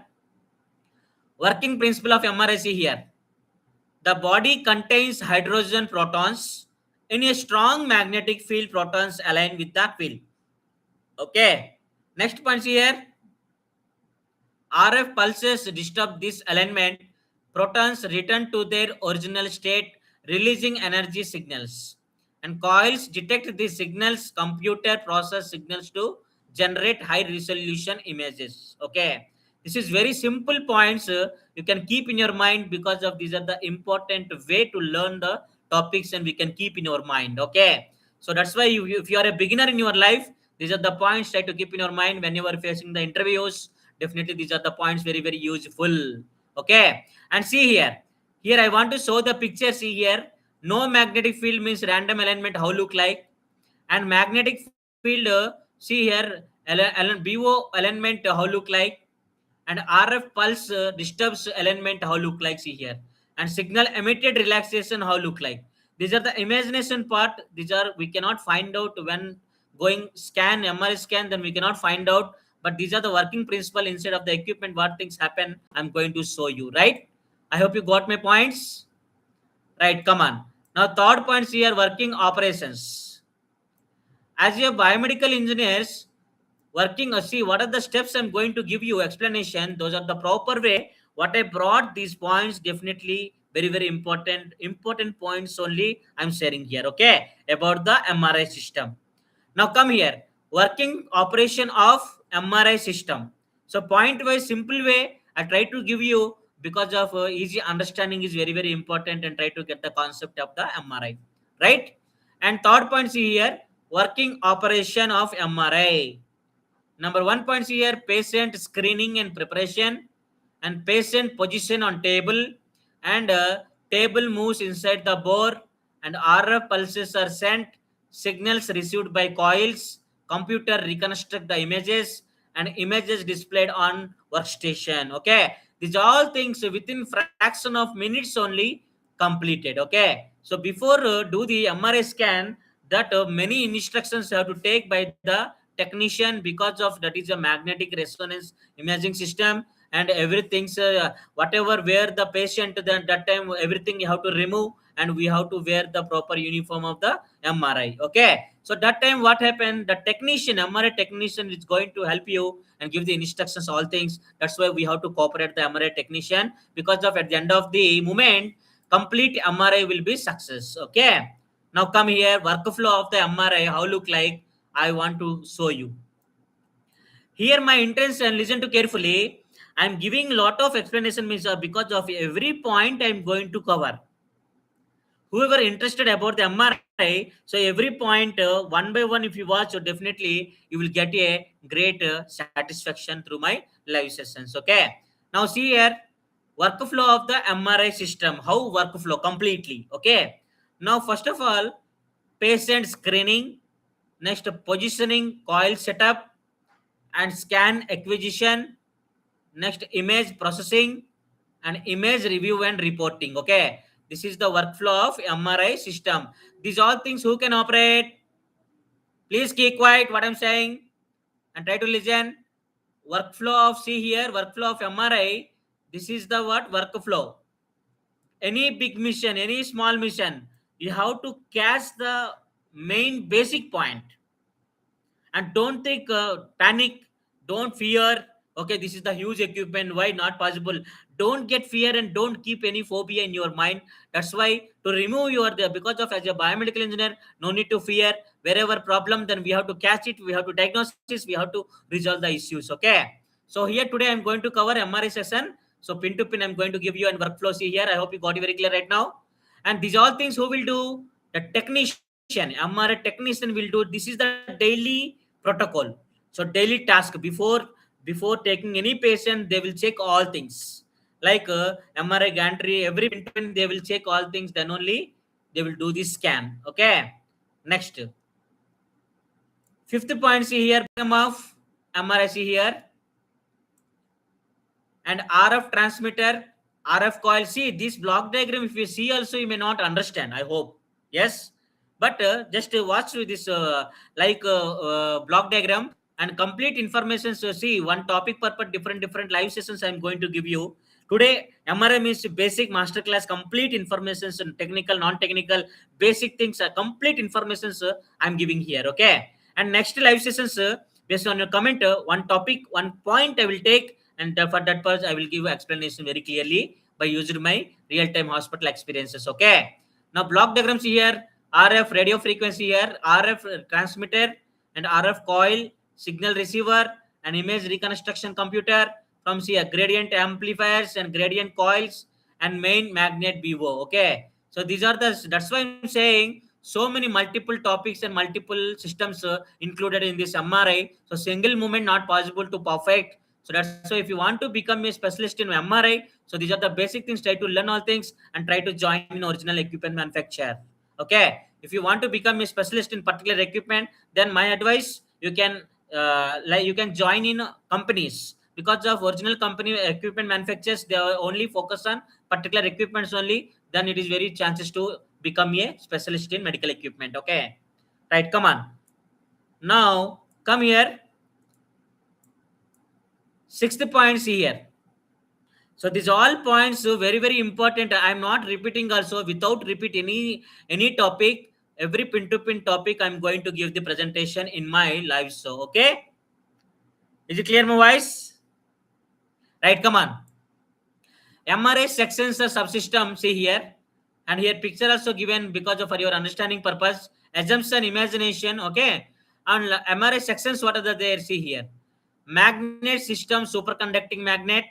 Working principle of MRIC here. The body contains hydrogen protons. In a strong magnetic field, protons align with the field. Okay, next point here. RF pulses disturb this alignment. Protons return to their original state, releasing energy signals. And coils detect these signals. Computer process signals to generate high resolution images. Okay, this is very simple points. You can keep in your mind, because of these are the important way to learn the topics, and we can keep in your mind. Okay, so that's why if you are a beginner in your life, these are the points try to keep in your mind when you are facing the interviews. Definitely these are the points very very useful. Okay, and see here, here I want to show the picture. See here, no magnetic field means random alignment. How look like? And magnetic field, see here, BO alignment how look like, and RF pulse disturbs alignment how look like, see here, and signal emitted relaxation how look like. These are the imagination part. These are we cannot find out when going scan MRI scan, then we cannot find out. But these are the working principle inside of the equipment. What things happen, I'm going to show you. Right? I hope you got my points. Right? Come on. Now third points here, working operations. As a biomedical engineers working, see what are the steps I'm going to give you explanation. Those are the proper way. What I brought these points, definitely very important points only I'm sharing here. Okay, about the MRI system. Now come here, working operation of MRI system. So point wise, simple way I try to give you, because of easy understanding is very important, and try to get the concept of the MRI, right? And third point, see here, working operation of MRI. Number 1 point here, patient screening and preparation, and patient position on table, and table moves inside the bore, and RF pulses are sent, signals received by coils, computer reconstruct the images, and images displayed on workstation. Okay, these all things within fraction of minutes only completed. Okay, so before do the MRI scan, that many instructions have to take by the technician, because of that is a magnetic resonance imaging system, and everything's whatever where the patient, then that time everything you have to remove, and we have to wear the proper uniform of the MRI. Okay, so that time what happened, the technician, MRI technician is going to help you and give the instructions, all things. That's why we have to cooperate the MRI technician, because of at the end of the moment complete MRI will be success. Okay, now come here, workflow of the MRI how look like, I want to show you. Here my intention, listen to carefully. I'm giving lot of explanation, means because of every point I'm going to cover. Whoever interested about the MRI, so every point one by one, if you watch, so definitely you will get a great satisfaction through my live sessions. Okay. Now see here, workflow of the MRI system. How workflow completely. Okay. Now first of all, patient screening, next positioning, coil setup, and scan acquisition, next image processing, and image review and reporting. Okay, this is the workflow of MRI system. These all things who can operate, please keep quiet what I'm saying and try to listen. Workflow of, see here, workflow of MRI, this is the what workflow. Any big mission, any small mission, you have to catch the main basic point, and don't think panic, don't fear. Okay, this is the huge equipment, why not possible? Don't get fear, and don't keep any phobia in your mind. That's why to remove your there, because of as a biomedical engineer, no need to fear. Wherever problem, then we have to catch it, we have to diagnosis, we have to resolve the issues. Okay, so here today I'm going to cover MRI session. So pin to pin I'm going to give you and workflow. See here, I hope you got it very clear right now. And these all things who will do, the technician, MRI technician will do. This is the daily protocol. So daily task, before taking any patient, they will check all things, like MRI Gantry, every pin they will check all things, then only they will do this scan. Okay, next, fifth point, see here, of MRI, see here, and RF transmitter, RF coil. See this block diagram, if you see also, you may not understand, I hope. Yes, but just watch this block diagram and complete information. So see, one topic per different live sessions I'm going to give you. Today, MRI means basic masterclass, complete information, and technical, non-technical, basic things, complete information I'm giving here. Okay, and next live sessions, based on your comment, one topic, one point I will take, and for that purpose I will give explanation very clearly by using my real-time hospital experiences. Okay, now block diagrams here, RF radio frequency here, RF transmitter, and RF coil, signal receiver, and image reconstruction computer, from see gradient amplifiers and gradient coils, and main magnet BO. Okay, so these are the, that's why I'm saying so many multiple topics and multiple systems included in this MRI. So single movement not possible to perfect. So that's why if you want to become a specialist in MRI, so these are the basic things. Try to learn all things and try to join in original equipment manufacturer. Okay, if you want to become a specialist in particular equipment, then my advice, you can you can join in companies, because of original company equipment manufacturers, they are only focus on particular equipments only. Then it is very chances to become a specialist in medical equipment. Okay, right, come on. Now come here, sixth points here. So these all points are very very important. I'm not repeating also, without repeat any topic. Every pin to pin topic I'm going to give the presentation in my live show. Okay, is it clear my voice? Right, come on. MRI sections the subsystem, see here, and here picture also given because of for your understanding purpose, assumption, imagination. Okay, and MRI sections, what are the there? See here, magnet system, superconducting magnet,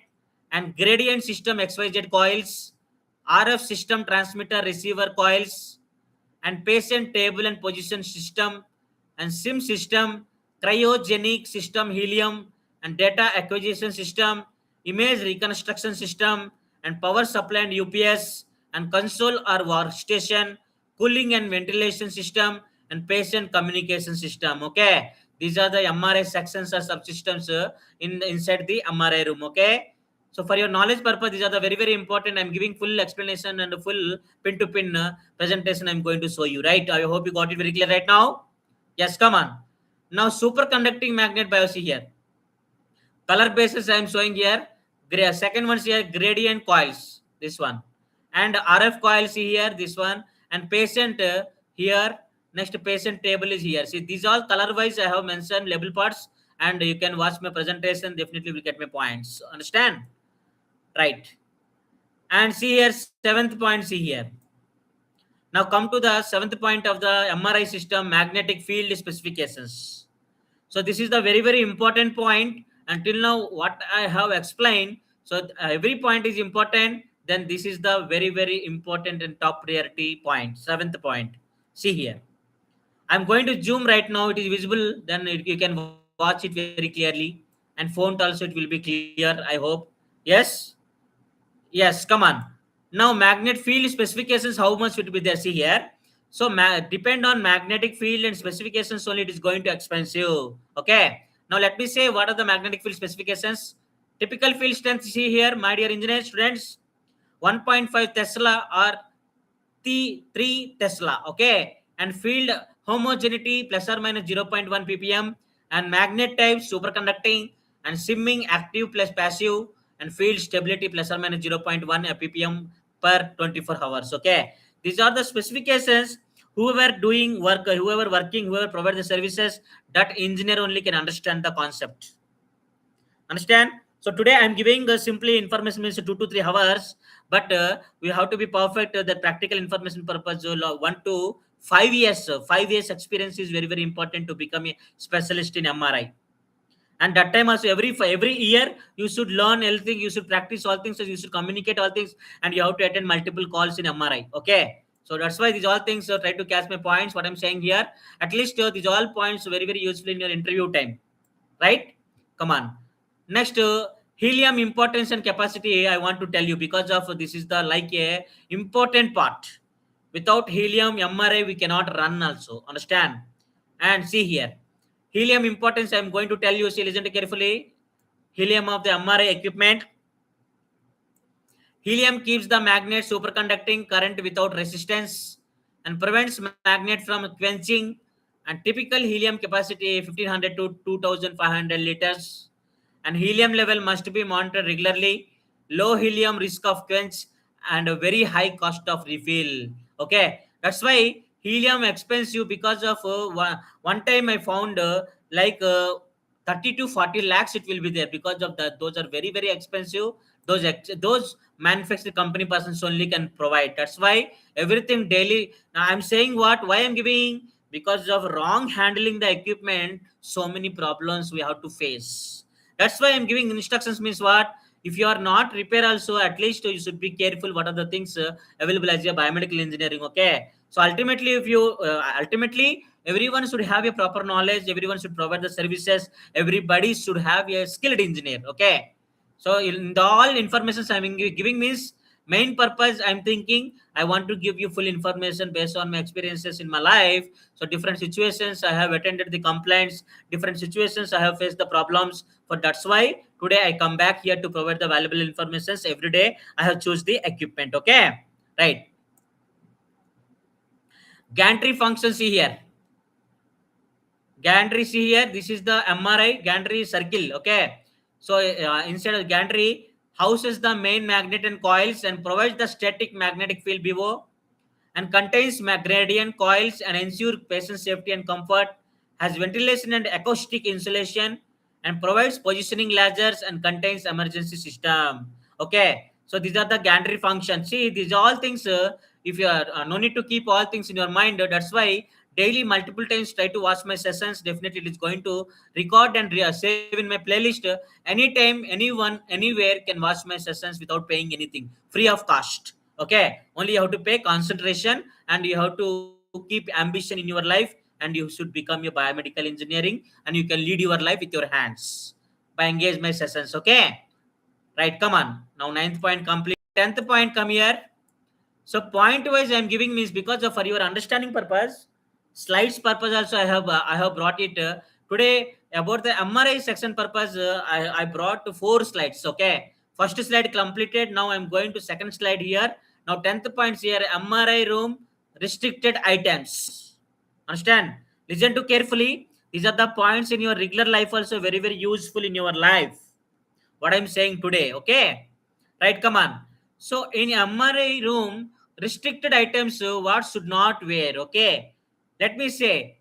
and gradient system, XYZ coils, RF system, transmitter receiver coils, and patient table and position system, and sim system, cryogenic system, helium, and data acquisition system, image reconstruction system, and power supply and UPS, and console or workstation, cooling and ventilation system, and patient communication system. Okay, these are the MRI sections or subsystems in inside the MRI room. Okay, so for your knowledge purpose, these are the very very important. I'm giving full explanation and full pin to pin presentation I'm going to show you. Right, I hope you got it very clear right now. Yes, come on. Now superconducting magnet biopsy here. Color basis I am showing here. Second one here, gradient coils, this one, and RF coils here, this one, and patient here. Next patient table is here. See, these all color wise I have mentioned label parts, and you can watch my presentation. Definitely will get my points. Understand? Right. And see here, seventh point. See here. Now come to the seventh point of the MRI system, magnetic field specifications. So this is the very very important point. Until now what I have explained, so every point is important. Then this is the very very important and top priority point, seventh point. See here, I'm going to zoom right now. It is visible, then you can watch it very clearly, and font also it will be clear, I hope. Yes, yes, come on. Now magnet field specifications, how much it will be there? See here. So depend on magnetic field and specifications only, it is going to expensive. Okay, now let me say what are the magnetic field specifications. Typical field strength, see here my dear engineer students, 1.5 Tesla or 3 Tesla. Okay, and field homogeneity plus or minus 0.1 ppm, and magnet type superconducting, and simming active plus passive, and field stability plus or minus 0.1 ppm per 24 hours. Okay, these are the specifications. Whoever doing work, whoever working, whoever provide the services, that engineer only can understand the concept. Understand? So today I'm giving simply information means 2 to 3 hours, but we have to be perfect. The practical information purpose, 1 to 5 years. 5 years experience is very very important to become a specialist in MRI. And that time also, every year you should learn everything. You should practice all things. So you should communicate all things, and you have to attend multiple calls in MRI. Okay. So that's why these all things. Try to catch my points. What I'm saying here, at least these all points very very useful in your interview time. Right? Come on. Next, helium importance and capacity. I want to tell you, because of this is the like a important part. Without helium MRI we cannot run also. Understand? And see here, helium importance. I am going to tell you. See, listen carefully. Helium of the MRI equipment. Helium keeps the magnet superconducting current without resistance, and prevents magnet from quenching. And typical helium capacity 1500 to 2500 liters. And helium level must be monitored regularly. Low helium risk of quench, and a very high cost of refill. Okay, that's why helium expensive, because of one time I found like 30 to 40 lakhs it will be there, because of that. Those are very very expensive. Those manufacturing company persons only can provide. That's why everything daily. Now I'm saying why I'm giving, because of wrong handling the equipment, so many problems we have to face. That's why I'm giving instructions means what. If you are not repair also, at least you should be careful what are the things available as a biomedical engineering. Okay, so ultimately if you ultimately everyone should have a proper knowledge, everyone should provide the services, everybody should have a skilled engineer. Okay, so in the all information I'm giving means Main purpose, I'm thinking I want to give you full information based on my experiences in my life. So different situations I have attended the complaints, different situations I have faced the problems. For that's why today I come back here to provide the valuable information. Every day I have choose the equipment. Okay, right. Gantry function, see here. Gantry, see here. This is the MRI Gantry circle. Okay. So inside of Gantry houses the main magnet and coils and provides the static magnetic field below and contains gradient coils and ensure patient safety and comfort, has ventilation and acoustic insulation, and provides positioning lasers and contains emergency system. Okay, so these are the gantry functions. See, these are all things. If you are no need to keep all things in your mind. That's why daily multiple times try to watch my sessions. Definitely, it is going to record and save in my playlist. Anytime, anyone, anywhere can watch my sessions without paying anything, free of cost. Okay, only you have to pay concentration and you have to keep ambition in your life, and you should become your biomedical engineering, and you can lead your life with your hands by engage my sessions. Okay, right, come on. Now ninth point complete. 10th point, come here. So point wise I'm giving means because of for your understanding purpose, slides purpose also I have brought it today about the MRI section purpose. I brought 4 slides. Okay, first slide completed. Now I'm going to second slide here. Now 10th points here, MRI room restricted items. Understand? Listen to carefully. These are the points in your regular life also very useful in your life. What I'm saying today. Okay, right? Come on. So in MRI room, restricted items what should not wear. Okay, let me say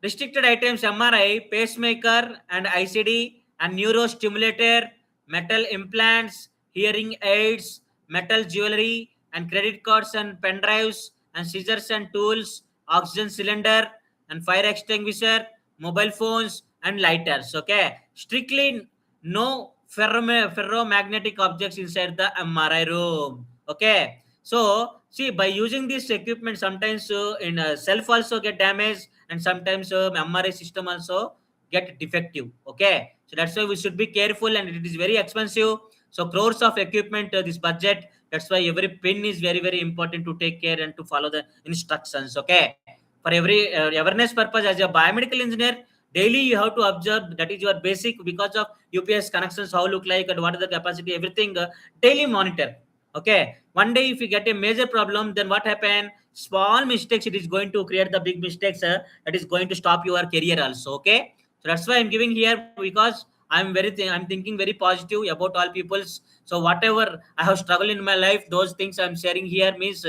restricted items: MRI, pacemaker and ICD, and neurostimulator, metal implants, hearing aids, metal jewelry, and credit cards and pen drives, and scissors and tools, oxygen cylinder, and fire extinguisher, mobile phones, and lighters. Okay, strictly no ferromagnetic objects inside the MRI room. Okay, so see, by using this equipment, sometimes in self also get damaged, and sometimes MRI system also get defective. Okay, so that's why we should be careful, and it is very expensive. So crores of equipment, this budget. That's why every pin is very important to take care and to follow the instructions. Okay, for every awareness purpose, as a biomedical engineer, daily you have to observe. That is your basic, because of UPS connections, how look like and what is the capacity, everything. Daily monitor. Okay, one day if you get a major problem, then what happen? Small mistakes, it is going to create the big mistakes that is going to stop your career also. Okay, so that's why I'm giving here, because I'm thinking very positive about all people's. So whatever I have struggled in my life, those things I'm sharing here means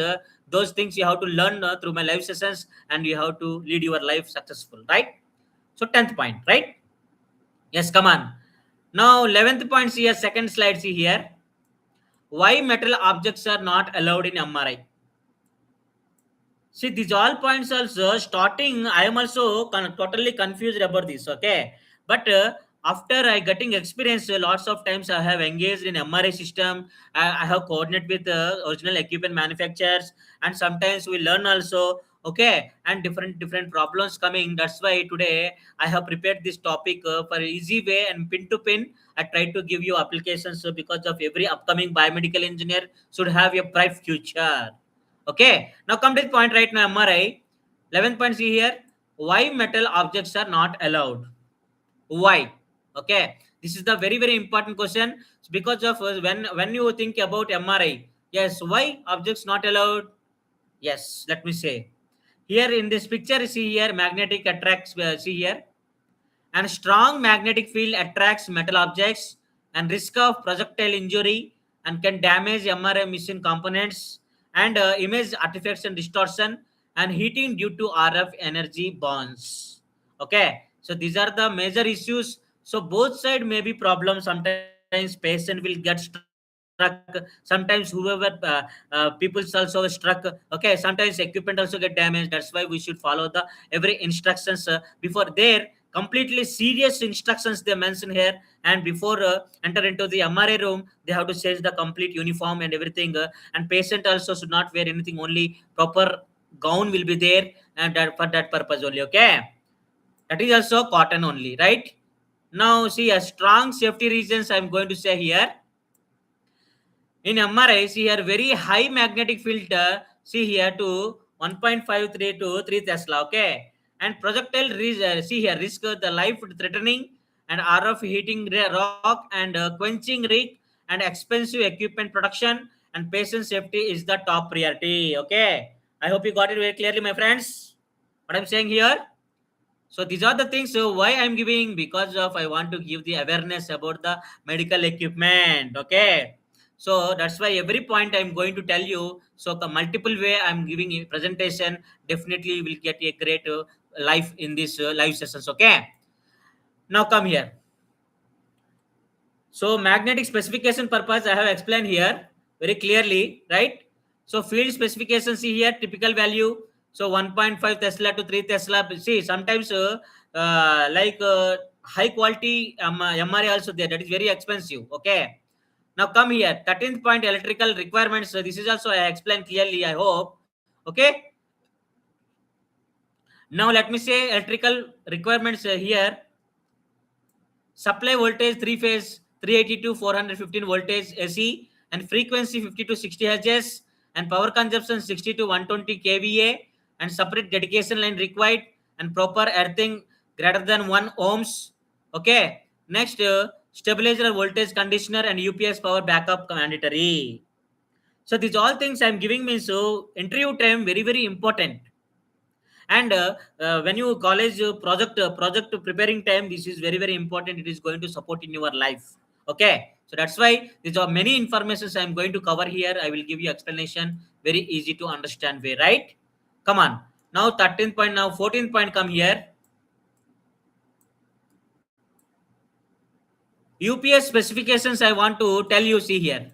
those things you have to learn through my life sessions, and you have to lead your life successful, right? So 10th point, right? Yes, come on. Now 11th point, see here, second slide, see here. Why metal objects are not allowed in MRI? See, these all points also starting. I am also totally confused about this. Okay, but after I getting experience, lots of times I have engaged in MRI system. I have coordinated with original equipment manufacturers, and sometimes we learn also. Okay, and different problems coming. That's why today I have prepared this topic for easy way and pin to pin. I try to give you applications because of every upcoming biomedical engineer should have a bright future. Okay, now come to the point right now, MRI. 11th point, see here. Why metal objects are not allowed? Why? Okay, this is the very important question. It's because of when you think about MRI, yes, why objects not allowed? Yes, let me say. Here in this picture, see here, magnetic attracts, see here, and strong magnetic field attracts metal objects and risk of projectile injury and can damage MRI machine components and image artifacts and distortion and heating due to RF energy bonds. Okay, so these are the major issues. So both side may be problems. Sometimes patient will get struck. Sometimes whoever people's also struck. Okay, sometimes equipment also get damaged. That's why we should follow the every instructions before there. Completely serious instructions they mention here, and before enter into the MRI room, they have to change the complete uniform and everything. And patient also should not wear anything. Only proper gown will be there, and that, for that purpose only. Okay, that is also cotton only, right? Now see a strong safety reasons I'm going to say here. In MRI, see here very high magnetic field, see here to 1.53 to 3 Tesla, okay? And projectile, see here, risk the life threatening and RF heating rock and quenching rig and expensive equipment production and patient safety is the top priority, okay? I hope you got it very clearly, my friends. What I'm saying here? So these are the things. So why I'm giving, because of I want to give the awareness about the medical equipment. Okay. So that's why every point I'm going to tell you. So the multiple way I'm giving a presentation, definitely will get a great life in this live sessions. Okay. Now come here. So magnetic specification purpose I have explained here very clearly, right? So field specification, see here typical value. So 1.5 Tesla to 3 Tesla. See sometimes high quality MRI also there. That is very expensive. Okay. Now come here. 13th point electrical requirements. So this is also I explained clearly. I hope. Okay. Now let me say electrical requirements here. Supply voltage 3 phase 380 to 415 voltage AC and frequency 50 to 60 Hz and power consumption 60 to 120 kVA and separate dedication line required and proper earthing greater than 1 ohms. Okay. Next, stabilizer voltage conditioner and UPS power backup mandatory. So these all things I'm giving me. So interview time very important. And when you college project preparing time, this is very important. It is going to support in your life. Okay, so that's why these are many informations I'm going to cover here. I will give you explanation very easy to understand way, right? Come on, now 13th point, now 14th point come here. UPS specifications I want to tell you. See here,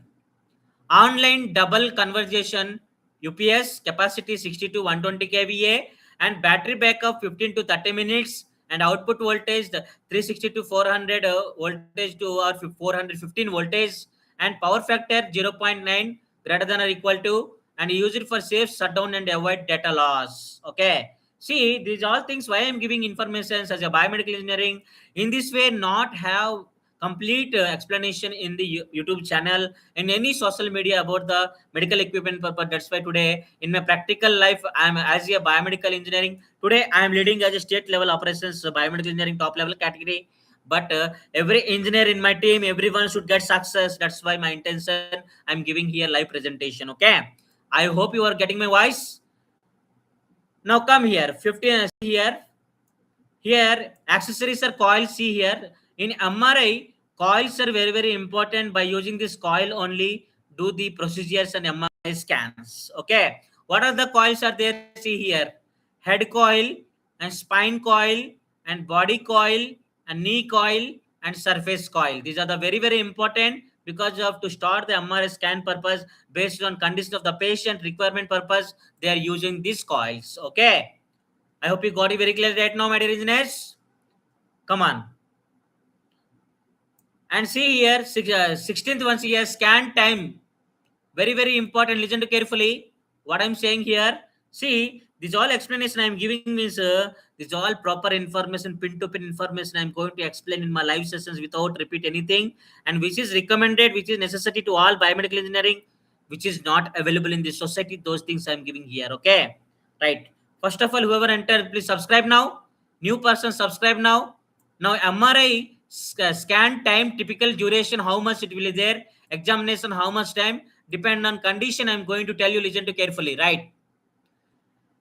online double conversion UPS capacity 60 to 120 kVA and battery backup 15 to 30 minutes and output voltage the 360 to 400 voltage to or 415 voltage and power factor 0.9 greater than or equal to and use it for safe shutdown and avoid data loss. Okay. See, these all things why I'm giving information as a biomedical engineering in this way, not have complete explanation in the YouTube channel in any social media about the medical equipment purpose. That's why today in my practical life I'm as a biomedical engineering today I am leading as a state level operations biomedical engineering top level category. But every engineer in my team, everyone should get success. That's why my intention I'm giving here live presentation. Okay, I hope you are getting my voice. Now come here 15 here. Here, accessories are coils. See here, in MRI, coils are very important. By using this coil only, do the procedures and MRI scans. Okay, what are the coils are there? See here, head coil and spine coil and body coil and knee coil and surface coil. These are the very important because of to start the MRI scan purpose based on condition of the patient requirement purpose. They are using these coils. Okay. I hope you got it very clear right now, my dear engineers. Come on. And see here, 16th one, see here, scan time. Very important. Listen to carefully what I'm saying here. See, this all explanation I'm giving means this all proper information, pin-to-pin information I'm going to explain in my live sessions without repeat anything, and which is recommended, which is necessary to all biomedical engineering, which is not available in the society. Those things I'm giving here. Okay, right. First of all, whoever entered, please subscribe now. New person, subscribe now. Now MRI scan time, typical duration, how much it will be there. Examination, how much time, depend on condition. I'm going to tell you, listen to carefully, right?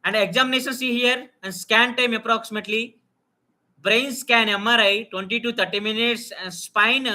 And examination, see here, and scan time approximately. Brain scan MRI 20 to 30 minutes and spine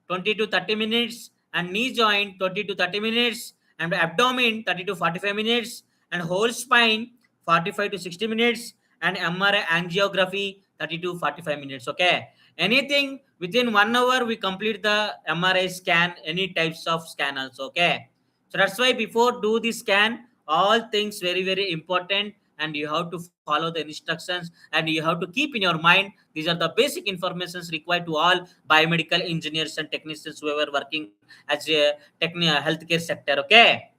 20 to 30 minutes and knee joint 20 to 30 minutes and abdomen 30 to 45 minutes and whole spine 45 to 60 minutes and MRI angiography 30 to 45 minutes. Okay, anything within 1 hour we complete the MRI scan, any types of scan also. Okay, so that's why before do the scan, all things very important, and you have to follow the instructions and you have to keep in your mind. These are the basic informations required to all biomedical engineers and technicians who are working as a healthcare sector. Okay,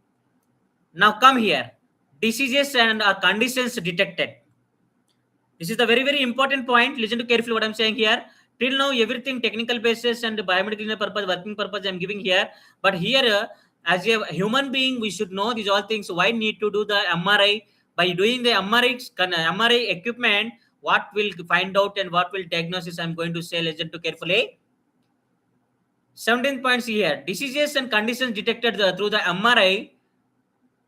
now come here, diseases and conditions detected. This is the very important point. Listen to carefully what I'm saying here. Till now, everything technical basis and biomedical purpose, working purpose I'm giving here. But here, as a human being, we should know these all things. Why need to do the MRI? By doing the MRI equipment, what will find out and what will diagnosis, I'm going to say, listen to carefully. 17 points here. Diseases and conditions detected through the MRI,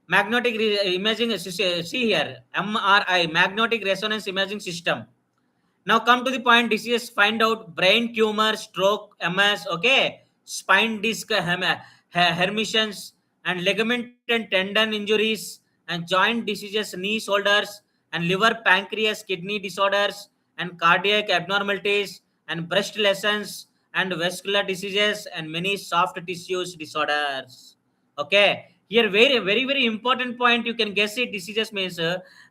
magnetic imaging, see here, MRI, magnetic resonance imaging system. Now come to the point, diseases find out: brain tumor, stroke, MS, okay, spine disc herniations, and ligament and tendon injuries, and joint diseases, knee, shoulders, and liver, pancreas, kidney disorders, and cardiac abnormalities, and breast lesions, and vascular diseases, and many soft tissues disorders. Okay, here very important point. You can guess it. Diseases means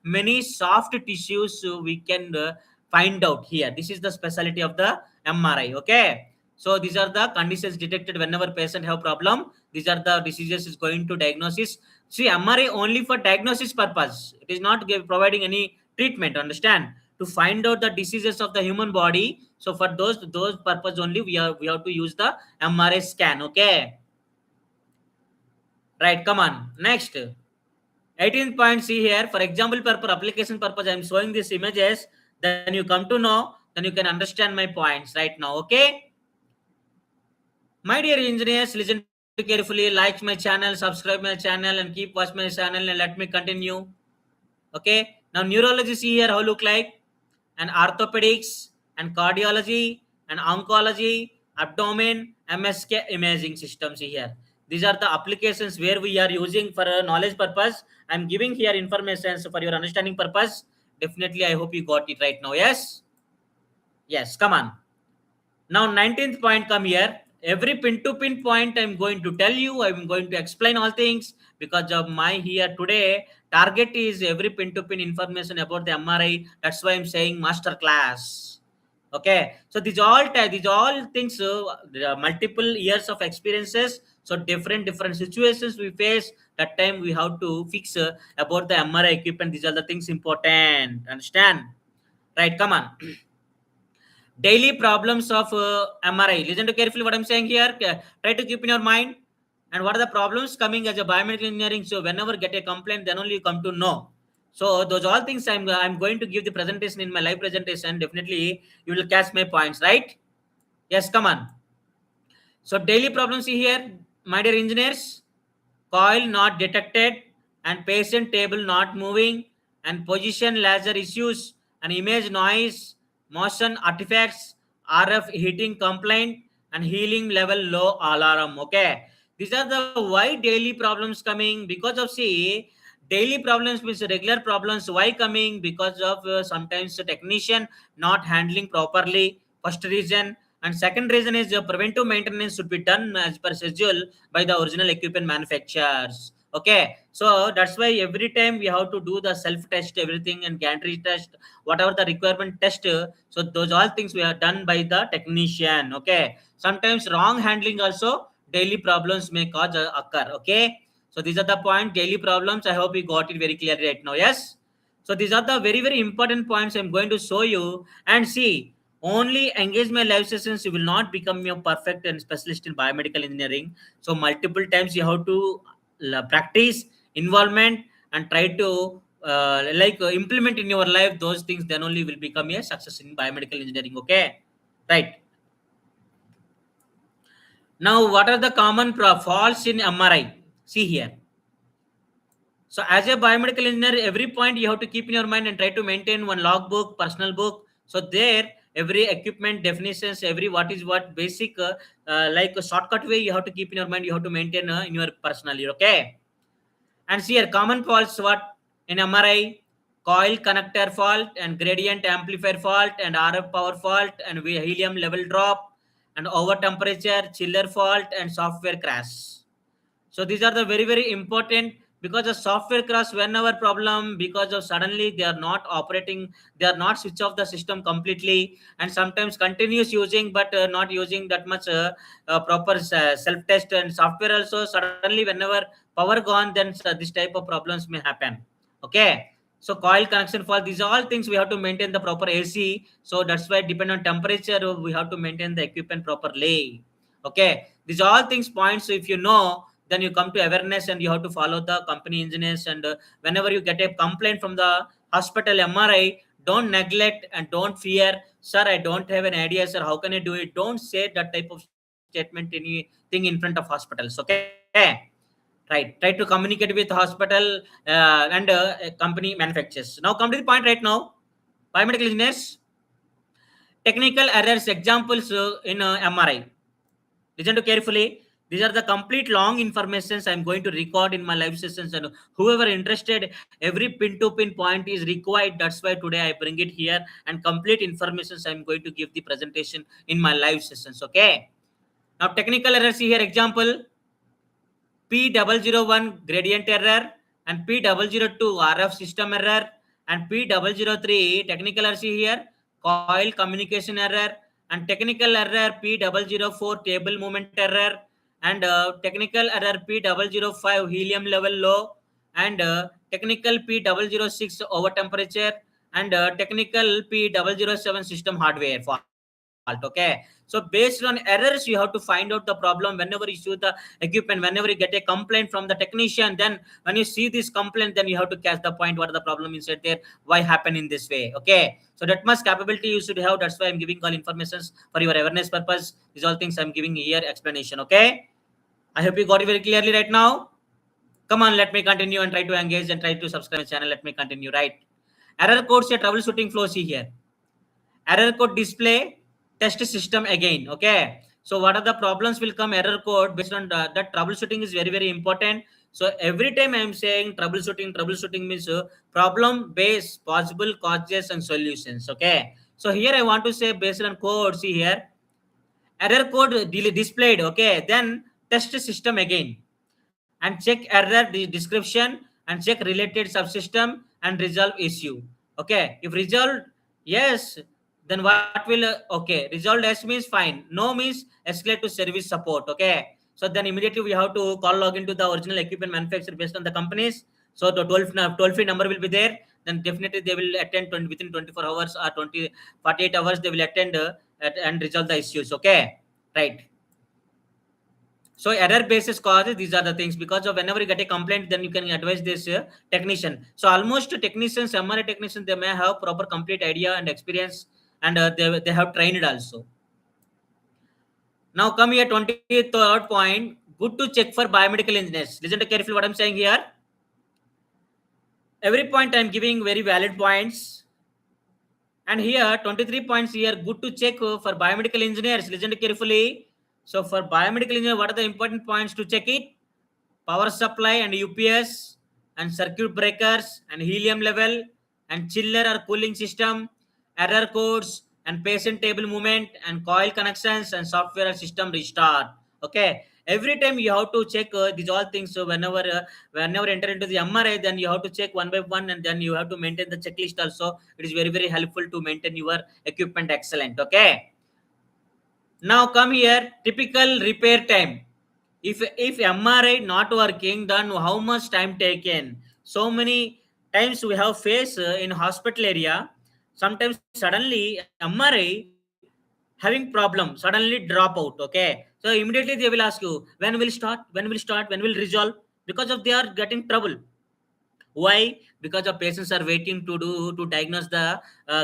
many soft tissues we can find out here. This is the specialty of the MRI. Okay, so these are the conditions detected whenever patient have problem. These are the diseases is going to diagnosis. See, MRI only for diagnosis purpose. It is not providing any treatment. Understand? To find out the diseases of the human body. So for those purpose only, we have to use the MRI scan. Okay, right? Come on, next. 18th point, see here. For example, for application purpose, I am showing these images. Then you come to know, then you can understand my points right now. Okay, my dear engineers, listen to carefully. Like my channel, subscribe my channel, and keep watch my channel, and let me continue. Okay, now neurology, see here how look like, and orthopedics, and cardiology, and oncology, abdomen, MSK imaging systems here. These are the applications where we are using for a knowledge purpose. I'm giving here information so for your understanding purpose. Definitely, I hope you got it right now. Yes, yes. Come on. Now 19th point come here. Every pin to pin point I'm going to tell you. I'm going to explain all things because of my here today. Target is every pin to pin information about the MRI. That's why I'm saying master class. Okay. So these all things. There are multiple years of experiences. So different situations we face. That time we have to fix about the MRI equipment. These are the things important. Understand? Right. Come on. Daily problems of MRI. Listen to carefully what I'm saying here. Try to keep in your mind. And what are the problems coming as a biomedical engineering? So whenever get a complaint, then only you come to know. So those all things I'm going to give the presentation in my live presentation. Definitely you will catch my points, right? Yes, come on. So daily problems here, my dear engineers: coil not detected, and patient table not moving, and position laser issues, and image noise, motion artifacts, RF heating complaint, and healing level low alarm. Okay, these are the why daily problems coming because of, see, daily problems means regular problems. Why coming? Because of sometimes the technician not handling properly. First reason. And second reason is preventive maintenance should be done as per schedule by the original equipment manufacturers. Okay, so that's why every time we have to do the self test, everything, and gantry test, whatever the requirement test. So those all things we are done by the technician. Okay, sometimes wrong handling also daily problems may cause occur. Okay, so these are the point, daily problems. I hope you got it very clearly right now. Yes, so these are the very important points I'm going to show you. And see, only engage my live sessions, you will not become a perfect and specialist in biomedical engineering. So multiple times you have to practice, involvement, and try to implement in your life those things. Then only will become a success in biomedical engineering. Okay, right. Now, what are the common faults in MRI? See here. So as a biomedical engineer, every point you have to keep in your mind and try to maintain one logbook, personal book. So there, every equipment definitions, every what is what basic, like a shortcut way you have to keep in your mind. You have to maintain in your personally. Okay. And see here, common faults what in MRI: coil connector fault, and gradient amplifier fault, and RF power fault, and helium level drop, and over temperature, chiller fault, and software crash. So these are the very important because the software crash whenever problem because of suddenly they are not operating, they are not switch off the system completely, and sometimes continuous using but not using that much proper self test and software also. Suddenly whenever power gone, then this type of problems may happen. Okay, so coil connection fault, these are all things we have to maintain the proper AC. So that's why depend on temperature we have to maintain the equipment properly. Okay, these are all things points. So if you know, then you come to awareness and you have to follow the company engineers. And whenever you get a complaint from the hospital MRI, don't neglect and don't fear. Sir, I don't have an idea, sir. How can I do it? Don't say that type of statement, anything in front of hospitals. Okay. Right. Try to communicate with hospital and company manufacturers. Now come to the point right now. Biomedical engineers, technical errors examples in MRI. Listen to carefully. These are the complete long informations I'm going to record in my live sessions, and whoever interested, every pin to pin point is required. That's why today I bring it here, and complete informations I'm going to give the presentation in my live sessions. Okay. Now technical errors here. Example: P001 gradient error, and P002 RF system error, and P003 technical error here, coil communication error, and technical error P004 table movement error, and technical error P005 helium level low, and technical P006 over temperature, and technical P007 system hardware fault. Okay, so based on errors you have to find out the problem whenever you issue the equipment, whenever you get a complaint from the technician. Then when you see this complaint, then you have to catch the point, what are the problem inside there, why happen in this way. Okay, so that much capability you should have. That's why I'm giving all informations for your awareness purpose. These all things I'm giving here explanation. Okay, I hope you got it very clearly right now. Come on, let me continue and try to engage and try to subscribe my channel. Let me continue. Right, error codes here, troubleshooting flow. See here, error code display, test system again. Okay, so what are the problems will come, error code based on that troubleshooting is very very important. So every time I am saying troubleshooting means problem based possible causes and solutions. Okay, so here I want to say based on code. See here, error code displayed. Okay, then test system again and check error description and check related subsystem and resolve issue. Okay, if resolved yes, then what will okay, resolved yes means fine, no means escalate to service support. Okay, so then immediately we have to call login to the original equipment manufacturer based on the companies. So the toll free number will be there. Then definitely they will attend within 24 hours or 48 hours they will attend and resolve the issues. Okay, right. So error basis causes, these are the things, because of whenever you get a complaint, then you can advise this technician. So almost technicians, MRI technicians, they may have proper complete idea and experience, and they have trained also. Now come here, 23rd point, good to check for biomedical engineers. Listen to carefully what I'm saying here. Every point I'm giving very valid points. And here 23 points here, good to check for biomedical engineers. Listen to carefully. So for biomedical engineer, what are the important points to check it? Power supply and UPS and circuit breakers and helium level and chiller or cooling system, error codes and patient table movement and coil connections and software system restart. Okay, every time you have to check these all things. So whenever enter into the MRI, then you have to check one by one, and then you have to maintain the checklist also. It is very very helpful to maintain your equipment excellent. Okay, now come here, typical repair time. If MRI not working, then how much time taken? So many times we have faced in hospital area. Sometimes suddenly MRI having problem, suddenly drop out. Okay, so immediately they will ask you, when will start, when will resolve, because of they are getting trouble. Why? Because the patients are waiting to diagnose the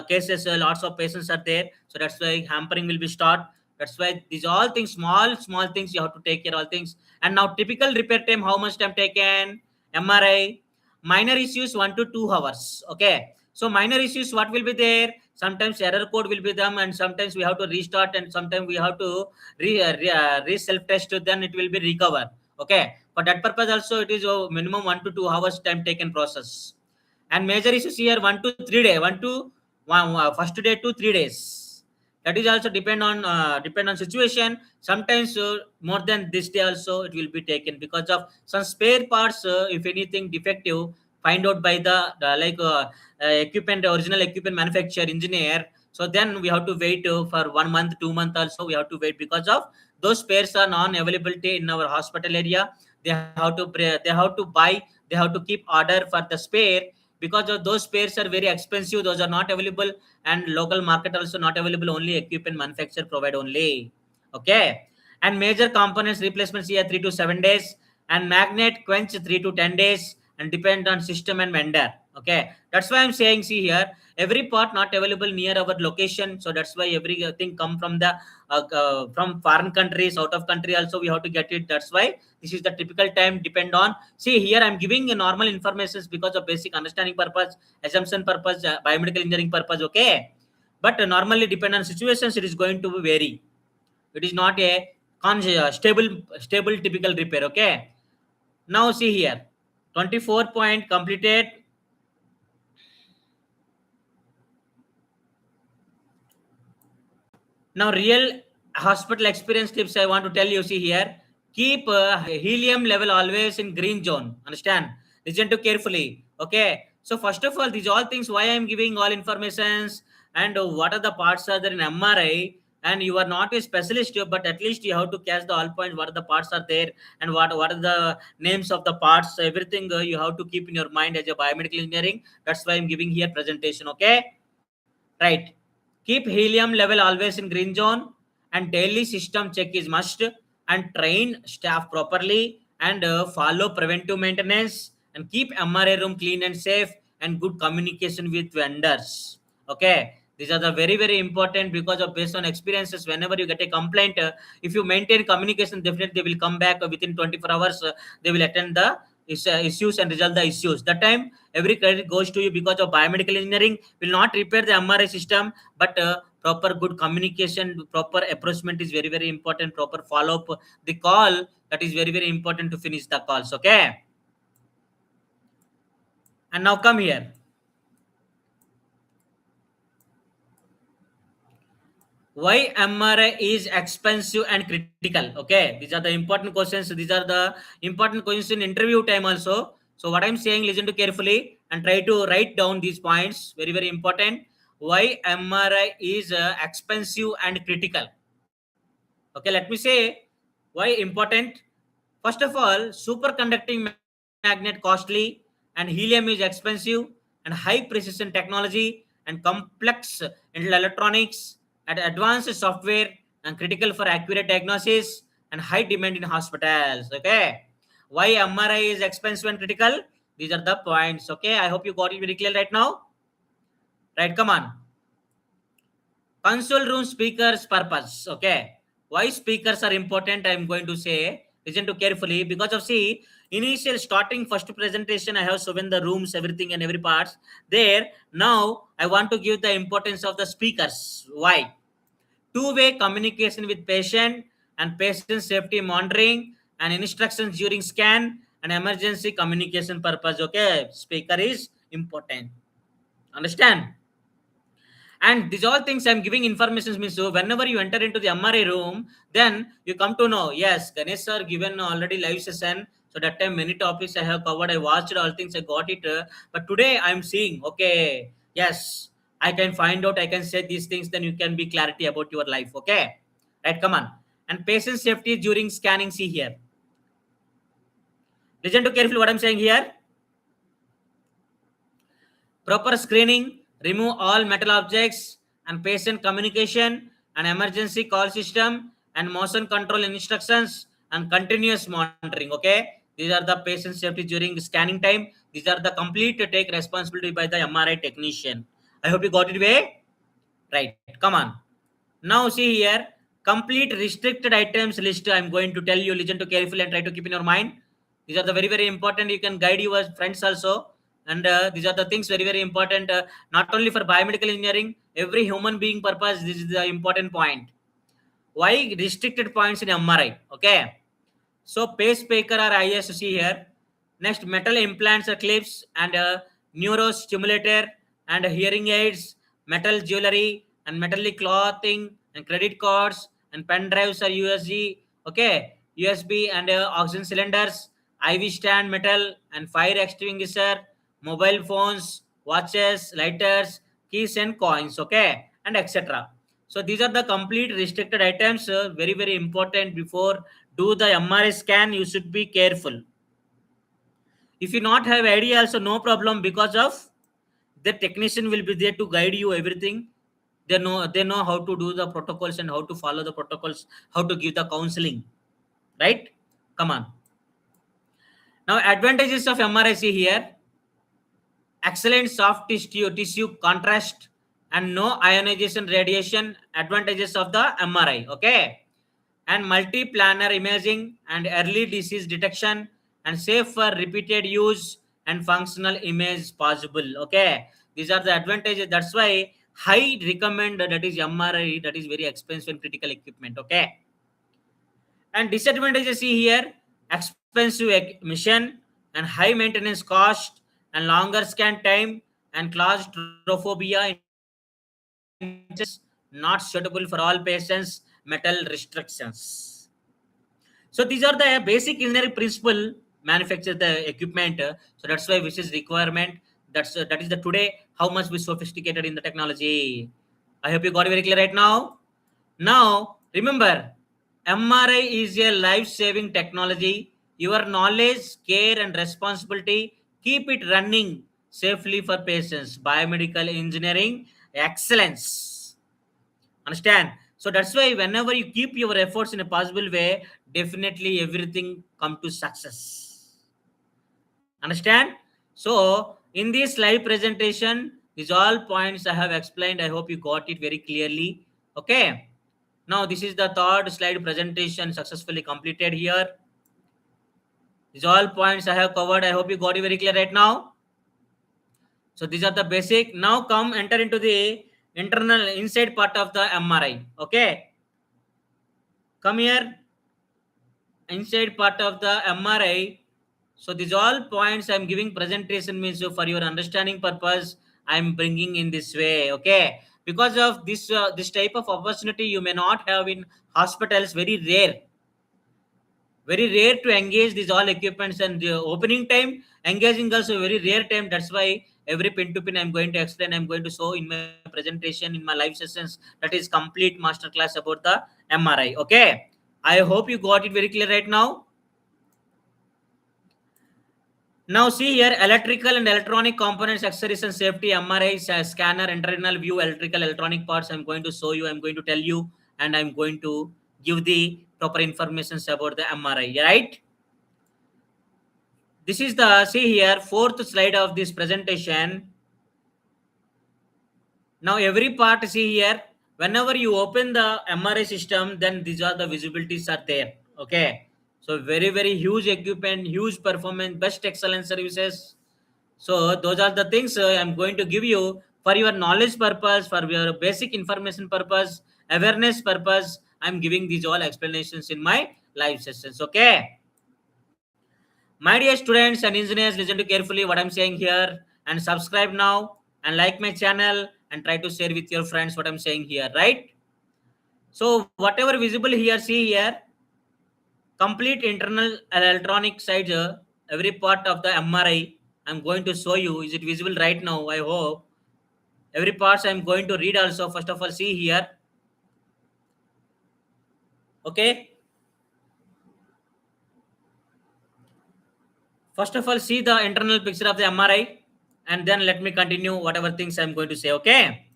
cases. Lots of patients are there, so that's why hampering will be start. That's why these all things, small things you have to take care all things. And now typical repair time, how much time taken? MRI minor issues 1 to 2 hours. Okay, so minor issues what will be there? Sometimes error code will be them, and sometimes we have to restart, and sometimes we have to re self test. Then it will be recover. Okay, for that purpose also it is minimum 1 to 2 hours time taken process. And major issues here 1 to 3 days, first day to 3 days. That is also depend on situation. Sometimes more than this day also it will be taken, because of some spare parts. If anything defective, find out by the equipment, original equipment manufacturer engineer. So then we have to wait for 1 month, 2 months also we have to wait, because of those spares are non-availability in our hospital area. They have to keep order for the spare, because of those spares are very expensive. Those are not available, and local market also not available. Only equipment manufacturer provide only. Okay, and major components replacements here 3 to 7 days, and magnet quench 3 to 10 days and depend on system and vendor. Okay, that's why I'm saying, see here, every part not available near our location, so that's why everything come from the from foreign countries, out of country also we have to get it. That's why this is the typical time depend on. See here, I'm giving a normal informations because of basic understanding purpose, assumption purpose, biomedical engineering purpose. Okay, but normally depend on situations, it is going to vary. It is not a stable typical repair. Okay, now see here, 24 point completed. Now, real hospital experience tips I want to tell you. See here, keep helium level always in green zone. Understand? Listen to carefully. Okay. So first of all, these all things why I am giving all informations and what are the parts are there in MRI. And you are not a specialist, but at least you have to catch the all points. What are the parts are there, and what are the names of the parts? Everything you have to keep in your mind as a biomedical engineering. That's why I'm giving here presentation. Okay. Right. Keep helium level always in green zone, and daily system check is must, and train staff properly, and follow preventive maintenance, and keep MRI room clean and safe, and good communication with vendors. Okay. These are the very important because of based on experiences. Whenever you get a complaint, if you maintain communication, definitely they will come back within 24 hours. They will attend the issues and resolve the issues. That time every credit goes to you because of biomedical engineering will not repair the MRI system, but proper good communication, proper approachment is very important. Proper follow up the call, that is very important to finish the calls. Okay, and now come here. Why MRI is expensive and critical? Okay, these are the important questions. These are the important questions in interview time also. So what I'm saying, listen to carefully and try to write down these points. Very important. Why MRI is expensive and critical? Okay, let me say why important. First of all, superconducting magnet costly, and helium is expensive, and high precision technology, and complex electronics, and advanced software, and critical for accurate diagnosis, and high demand in hospitals. Okay, why MRI is expensive and critical? These are the points. Okay, I hope you got it very clear right now. Right, come on. Console room speakers purpose. Okay, why speakers are important, I'm going to say. Listen to carefully because of, see, initial starting first presentation I have shown the rooms, everything and every parts there. Now I want to give the importance of the speakers. Why? Two-way communication with patient, and patient safety monitoring, and instructions during scan, and emergency communication purpose. Okay, speaker is important. Understand? And these all things I'm giving information means, so whenever you enter into the MRI room, then you come to know, yes, Ganesh sir given already live session. So that time many topics I have covered, I watched all things, I got it. But today I'm seeing, okay, yes, I can find out, I can say these things, then you can be clarity about your life. Okay, right? Come on. And patient safety during scanning. See here. Listen to carefully what I'm saying here. Proper screening, remove all metal objects, and patient communication, and emergency call system, and motion control instructions, and continuous monitoring. Okay, these are the patient safety during scanning time. These are the complete take responsibility by the MRI technician. I hope you got it way. Right, come on. Now see here, complete restricted items list I'm going to tell you. Listen to carefully and try to keep in your mind. These are the very important. You can guide your friends also. And these are the things very important. Not only for biomedical engineering, every human being purpose. This is the important point. Why restricted points in MRI? Okay. So pacemaker or ISC here. Next, metal implants or clips, and neurostimulator, and hearing aids, metal jewelry, and metallic clothing, and credit cards, and pen drives or USB. Okay, USB and oxygen cylinders, IV stand metal, and fire extinguisher, mobile phones, watches, lighters, keys and coins. Okay, and etc. So these are the complete restricted items. Very important. Before do the MRI scan, you should be careful. If you not have idea also, no problem, because of the technician will be there to guide you everything. They know how to do the protocols and how to follow the protocols, how to give the counseling. Right? Come on. Now advantages of MRI, see here: excellent soft tissue contrast and no ionization radiation. Advantages of the MRI, okay. And multi-planar imaging and early disease detection and safe for repeated use and functional image possible, okay. These are the advantages. That's why high recommend, that is MRI, that is very expensive and critical equipment, okay. And disadvantages, see here: expensive mission and high maintenance cost and longer scan time and claustrophobia in not suitable for all patients, metal restrictions. So these are the basic engineering principle manufacture the equipment. So that's why which is requirement. That is the today how much we sophisticated in the technology. I hope you got it very clear right now. Now remember, MRI is a life-saving technology. Your knowledge, care, and responsibility keep it running safely for patients. Biomedical engineering excellence. Understand? So that's why whenever you keep your efforts in a possible way, definitely everything come to success. Understand? So in this live presentation, these all points I have explained. I hope you got it very clearly. Okay. Now this is the third slide presentation successfully completed here. These all points I have covered. I hope you got it very clear right now. So these are the basic. Now come enter into the internal inside part of the MRI. Okay. Come here, inside part of the MRI. So these all points I'm giving presentation means for your understanding purpose I'm bringing in this way, okay. Because of this type of opportunity you may not have in hospitals, very rare to engage these all equipments, and the opening time engaging also very rare time. That's why every pin to pin I'm going to explain, I'm going to show in my presentation in my live sessions. That is complete master class about the MRI, okay. I hope you got it very clear right now. Now see here, electrical and electronic components, accessories and safety, MRI scanner, internal view, electrical electronic parts. I'm going to show you, I'm going to tell you, and I'm going to give the proper information about the MRI, right? This is the, see here, fourth slide of this presentation. Now every part, see here, whenever you open the MRI system, then these are the visibilities are there, okay. So very huge equipment, huge performance, best excellent services. So those are the things I'm going to give you for your knowledge purpose, for your basic information purpose, awareness purpose. I'm giving these all explanations in my live sessions, okay. My dear students and engineers, listen to carefully what I'm saying here and subscribe now and like my channel and try to share with your friends what I'm saying here, right? So whatever visible here, see here, complete internal electronic side, every part of the MRI, I'm going to show you. Is it visible right now? I hope. Every parts I'm going to read also. First of all, see here. Okay. First of all, see the internal picture of the MRI and then let me continue whatever things I'm going to say. Okay.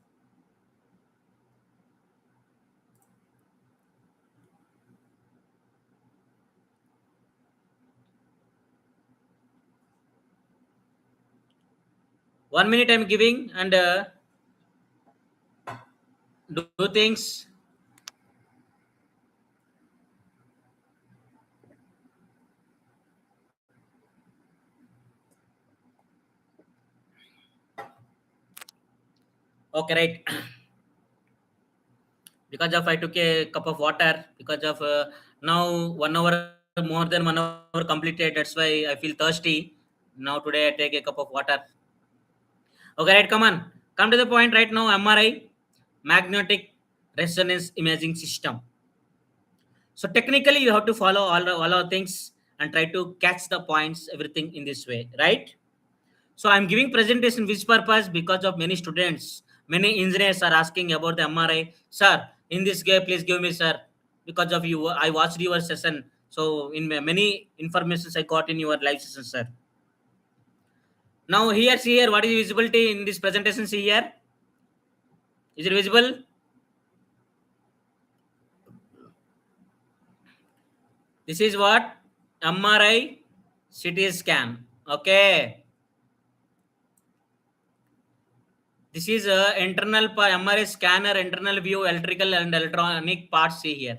One minute I'm giving and do things. Okay, right. Because of I took a cup of water because of now 1 hour, more than 1 hour completed. That's why I feel thirsty. Now today I take a cup of water. Okay, right, come on. Come to the point right now. MRI, magnetic resonance imaging system. So technically you have to follow all our things and try to catch the points, everything in this way, right? So I'm giving presentation which purpose? Because of many students, many engineers are asking about the MRI. Sir, in this game, please give me, sir. Because of you, I watched your session. So in many informations I got in your live session, sir. Now here, see here, what is visibility in this presentation? See here. Is it visible? This is what MRI CT scan. Okay. This is a internal MRI scanner, internal view, electrical and electronic parts. See here.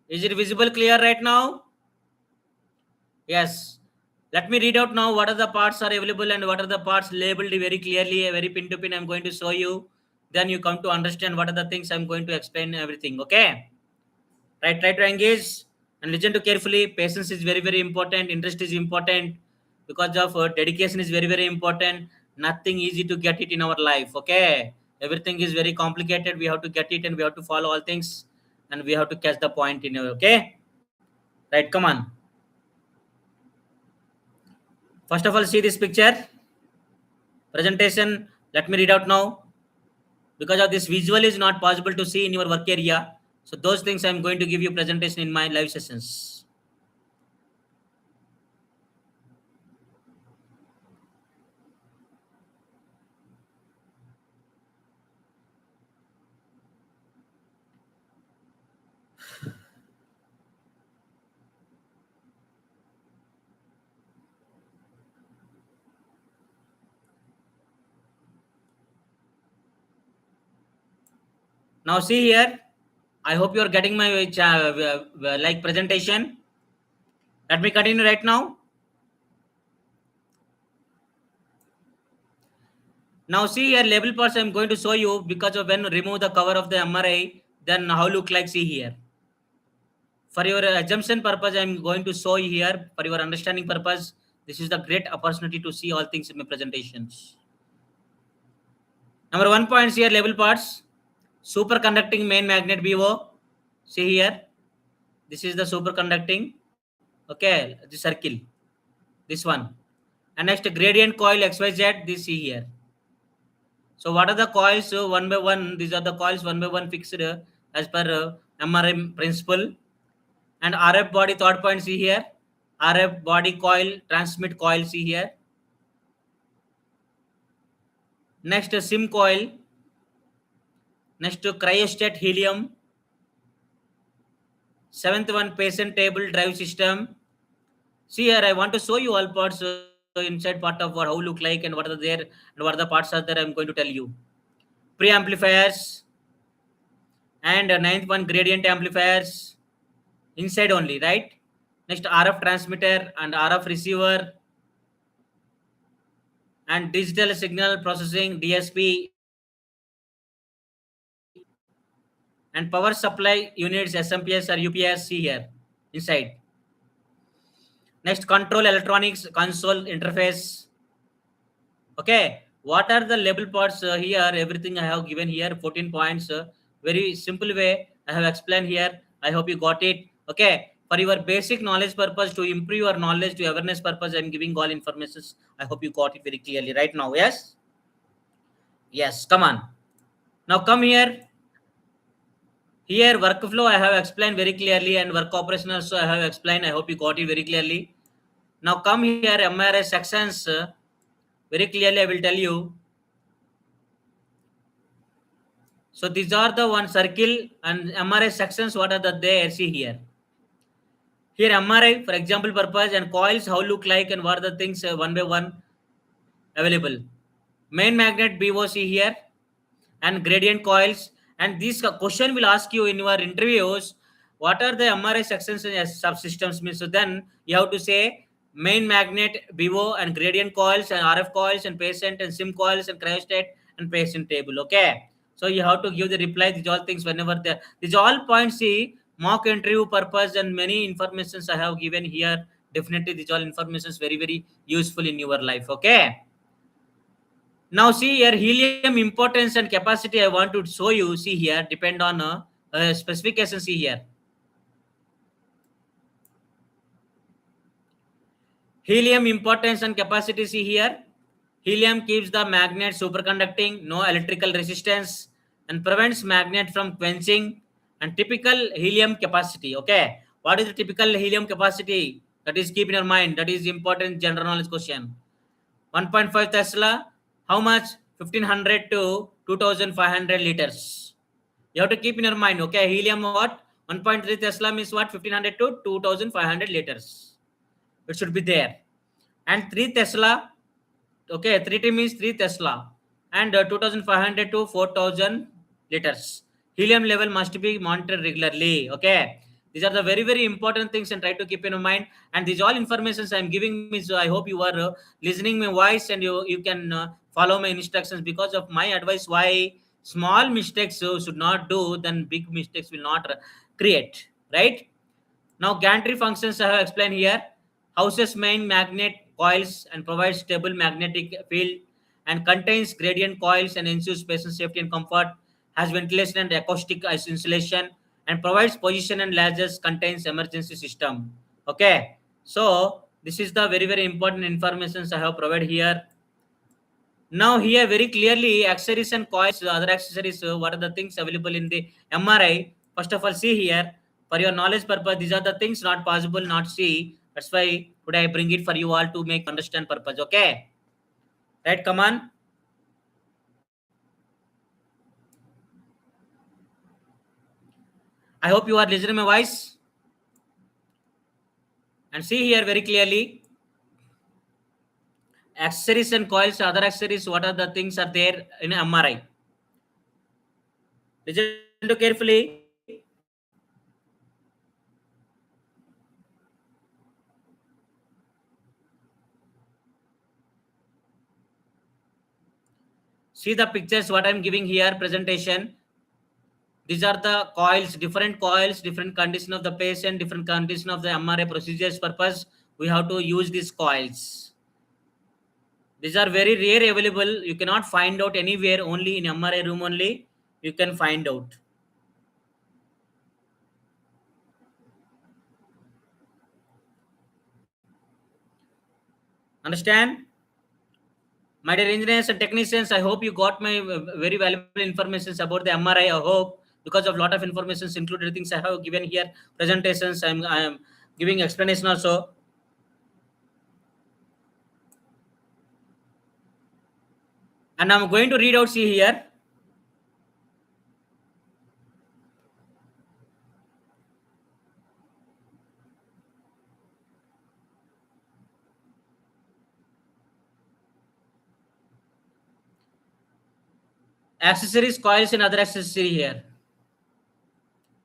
Is it visible clear right now? Yes. Let me read out now what are the parts are available and what are the parts labeled very clearly, very pin to pin. I'm going to show you. Then you come to understand what are the things I'm going to explain everything. Okay. Right. Try to engage and listen to carefully. Patience is very, very important. Interest is important because of dedication is very, very important. Nothing easy to get it in our life. Okay. Everything is very complicated. We have to get it and we have to follow all things and we have to catch the point in it. Okay. Right. Come on. First of all, see this picture. Presentation. Let me read out now. Because of this visual is not possible to see in your work area. So those things I'm going to give you presentation in my live sessions. Now see here. I hope you are getting my like presentation. Let me continue right now. Now see here label parts I'm going to show you because of when remove the cover of the MRI, then how look like see here. For your assumption purpose, I'm going to show you here for your understanding purpose. This is the great opportunity to see all things in my presentations. Number 1 points here label parts. Superconducting main magnet BO. See here. This is the superconducting. Okay, the circle. This one. And next gradient coil XYZ. This see here. So what are the coils one by one? These are the coils one by one fixed as per MRI principle. And RF body third point see here. RF body coil transmit coil see here. Next Shim coil. Next Cryostat Helium. Seventh one patient table drive system. See here, I want to show you all parts inside part of what how look like and what are there and what are the parts are there. I'm going to tell you. Preamplifiers and ninth one gradient amplifiers inside only, right? Next RF transmitter and RF receiver and digital signal processing DSP and power supply units SMPS or UPS. See here inside. Next control electronics console interface. Okay, what are the label parts here? Everything I have given here 14 points. Very simple way I have explained here. I hope you got it. Okay, for your basic knowledge purpose, to improve your knowledge, to awareness purpose, I am giving all information. I hope you got it very clearly right now. Yes, yes, come on. Now come here. Here workflow I have explained very clearly and work operation also I have explained. I hope you got it very clearly. Now come here MRI sections. Very clearly I will tell you. So these are the one circle and MRI sections. What are the there? See here. Here MRI for example purpose and coils how look like and what are the things one by one available. Main magnet BOC here and gradient coils. And this question will ask you in your interviews. What are the MRI sections and subsystems? Means so then you have to say main magnet BO and gradient coils and RF coils and patient and Shim coils and cryostat and patient table. Okay. So you have to give the reply. These all things whenever these all points see mock interview purpose and many informations I have given here. Definitely these all information is very, very useful in your life. Okay. Now see here helium importance and capacity I want to show you. See here depend on specification. See here helium importance and capacity. See here helium keeps the magnet superconducting, no electrical resistance and prevents magnet from quenching. And typical helium capacity. Okay, what is the typical helium capacity? That is keep in your mind. That is important general knowledge question. 1.5 Tesla. How much? 1500 to 2500 liters. You have to keep in your mind. Okay, helium what? 1.3 Tesla means what? 1500 to 2500 liters. it should be there. And 3 Tesla, okay, 3T means 3 Tesla, and 2500 to 4000 liters. Helium level must be monitored regularly. Okay, these are the very very important things, and try to keep in mind. And these all informations I am giving me, so I hope you are listening my voice, and you can follow my instructions, because of my advice. Why small mistakes should not do, then big mistakes will not create, right? Now, gantry functions I have explained here. Houses main magnet coils and provides stable magnetic field, and contains gradient coils and ensures patient safety and comfort. Has ventilation and acoustic insulation, and provides position and lasers. Contains emergency system. Okay, so this is the very very important information I have provided here. Now here very clearly accessories and coils, other accessories, what are the things available in the MRI? First of all, see here, for your knowledge purpose, these are the things not possible, not see. That's why today I bring it for you all to make understand purpose. Okay, right? Come on. I hope you are listening my voice, and see here very clearly accessories and coils, other accessories. What are the things are there in MRI? Listen to carefully. See the pictures. What I'm giving here presentation. These are the coils, different condition of the patient, different condition of the MRI procedures purpose. We have to use these coils. These are very rare available. You cannot find out anywhere. Only in MRI room only you can find out. Understand? My dear engineers and technicians, I hope you got my very valuable information about the MRI. I hope, because of lot of informations included things I have given here, presentations. I am giving explanation also. And I'm going to read out, see here. Accessories, coils, and other accessory here.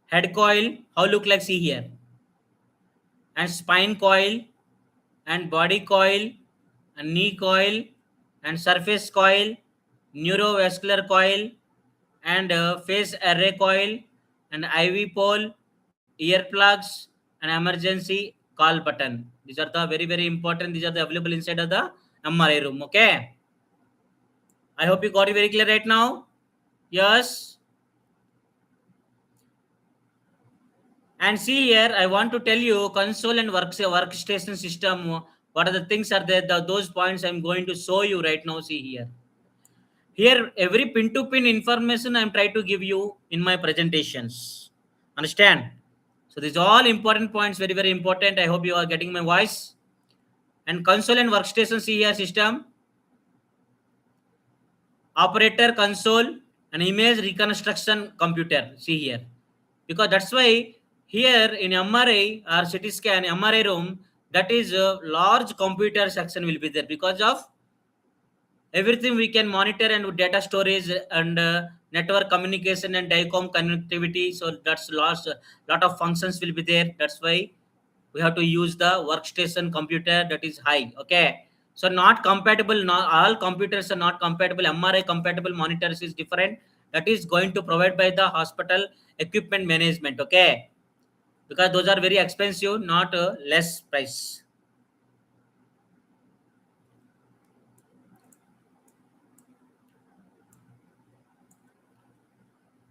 Head coil, how look like, see here. And spine coil, and body coil, and knee coil, and surface coil, neurovascular coil, and phase array coil, and IV pole, earplugs, and emergency call button. These are the very very important. These are the available inside of the MRI room. Okay, I hope you got it very clear right now. Yes. And see here, I want to tell you console and workstation system. What are the things are there? Those points I'm going to show you right now. See here. Here, every pin to pin information I'm trying to give you in my presentations. Understand? So these all important points, very very important. I hope you are getting my voice. And console and workstation, see here system, operator console, and image reconstruction computer. See here, because that's why here in MRI or CT scan MRI room, that is a large computer section will be there, because of everything we can monitor, and data storage, and network communication and DICOM connectivity. So that's lot of functions will be there. That's why we have to use the workstation computer that is high. Okay, so not compatible, not all computers are not compatible. MRI compatible monitors is different, that is going to provide by the hospital equipment management. Okay, because those are very expensive, not less price.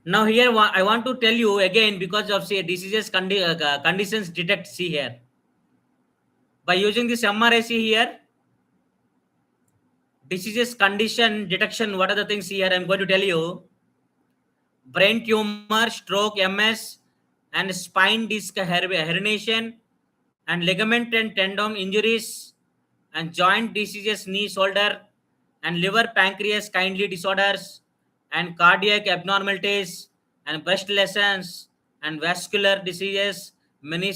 Now here I want to tell you again, because of say diseases conditions detect. See here, by using this MRI, see here, diseases condition detection. What are the things here I'm going to tell you? Brain tumor, stroke, MS, and spine disc herniation, and ligament and tendon injuries, and joint diseases, knee, shoulder, and liver, pancreas, kindly disorders, and cardiac abnormalities, and breast lesions, and vascular diseases, many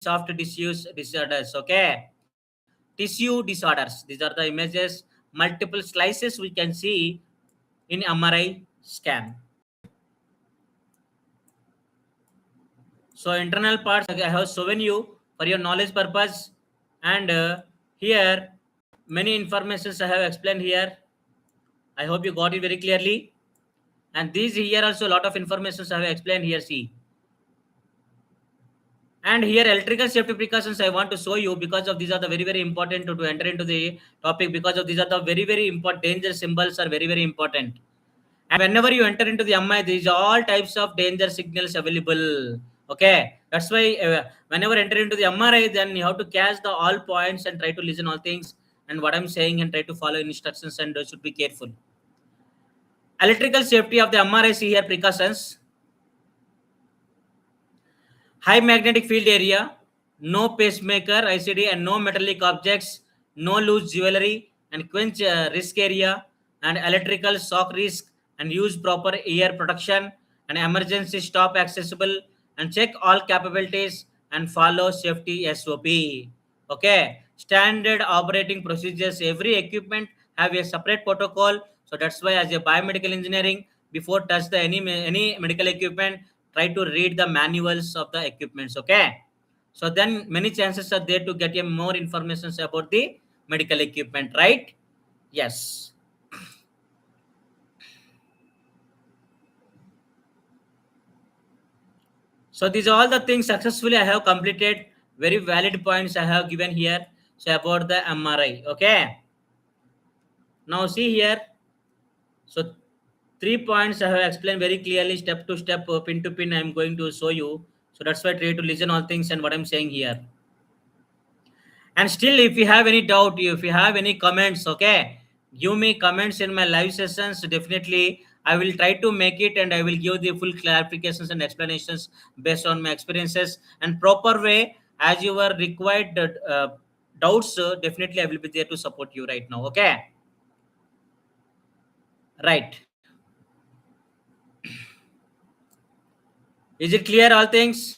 soft tissue disorders. Okay, tissue disorders. These are the images, multiple slices we can see in MRI scan. So internal parts I have shown you for your knowledge purpose, and here many informations I have explained here. I hope you got it very clearly. And these here also a lot of informations I have explained here. See, and here electrical safety precautions I want to show you, because of these are the very important to enter into the topic, because of these are the very important danger symbols are very important. And whenever you enter into the MI, there is all types of danger signals available. Okay, that's why whenever enter into the MRI, then you have to catch the all points and try to listen all things and what I'm saying and try to follow instructions, and should be careful. Electrical safety of the MRI, see here precautions. High magnetic field area, no pacemaker, ICD, and no metallic objects, no loose jewelry, and quench risk area, and electrical shock risk, and use proper ear protection, and emergency stop accessible, and check all capabilities, and follow safety SOP. Okay, standard operating procedures. Every equipment have a separate protocol. So that's why, as a biomedical engineering, before touch the any medical equipment, try to read the manuals of the equipments. Okay, so then many chances are there to get a more information about the medical equipment, right? Yes. So these are all the things successfully I have completed. Very valid points I have given here. So about the MRI. Okay, now see here. So 3 points I have explained very clearly, step to step, pin to pin. I am going to show you. So that's why try to listen all things and what I'm saying here. And still, if you have any doubt, if you have any comments, okay, give me comments in my live sessions. Definitely, I will try to make it, and I will give the full clarifications and explanations based on my experiences and proper way as you were required. Doubts, definitely I will be there to support you right now. Okay, right? Is it clear? All things.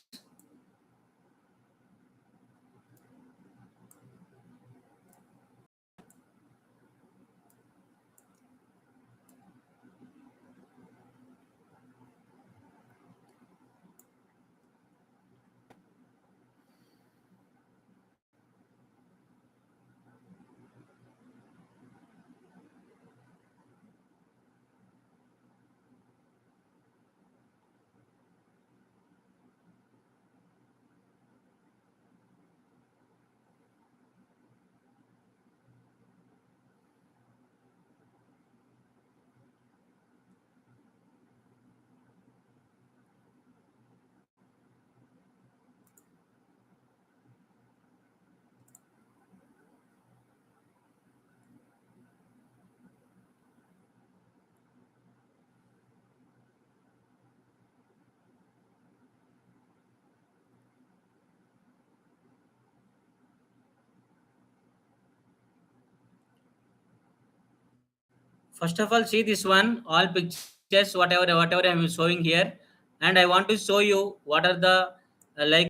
First of all, see this one, all pictures, whatever I'm showing here, and I want to show you what are the like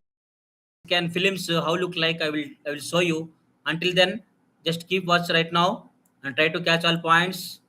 can films how look like. I will show you. Until then, just keep watch right now and try to catch all points.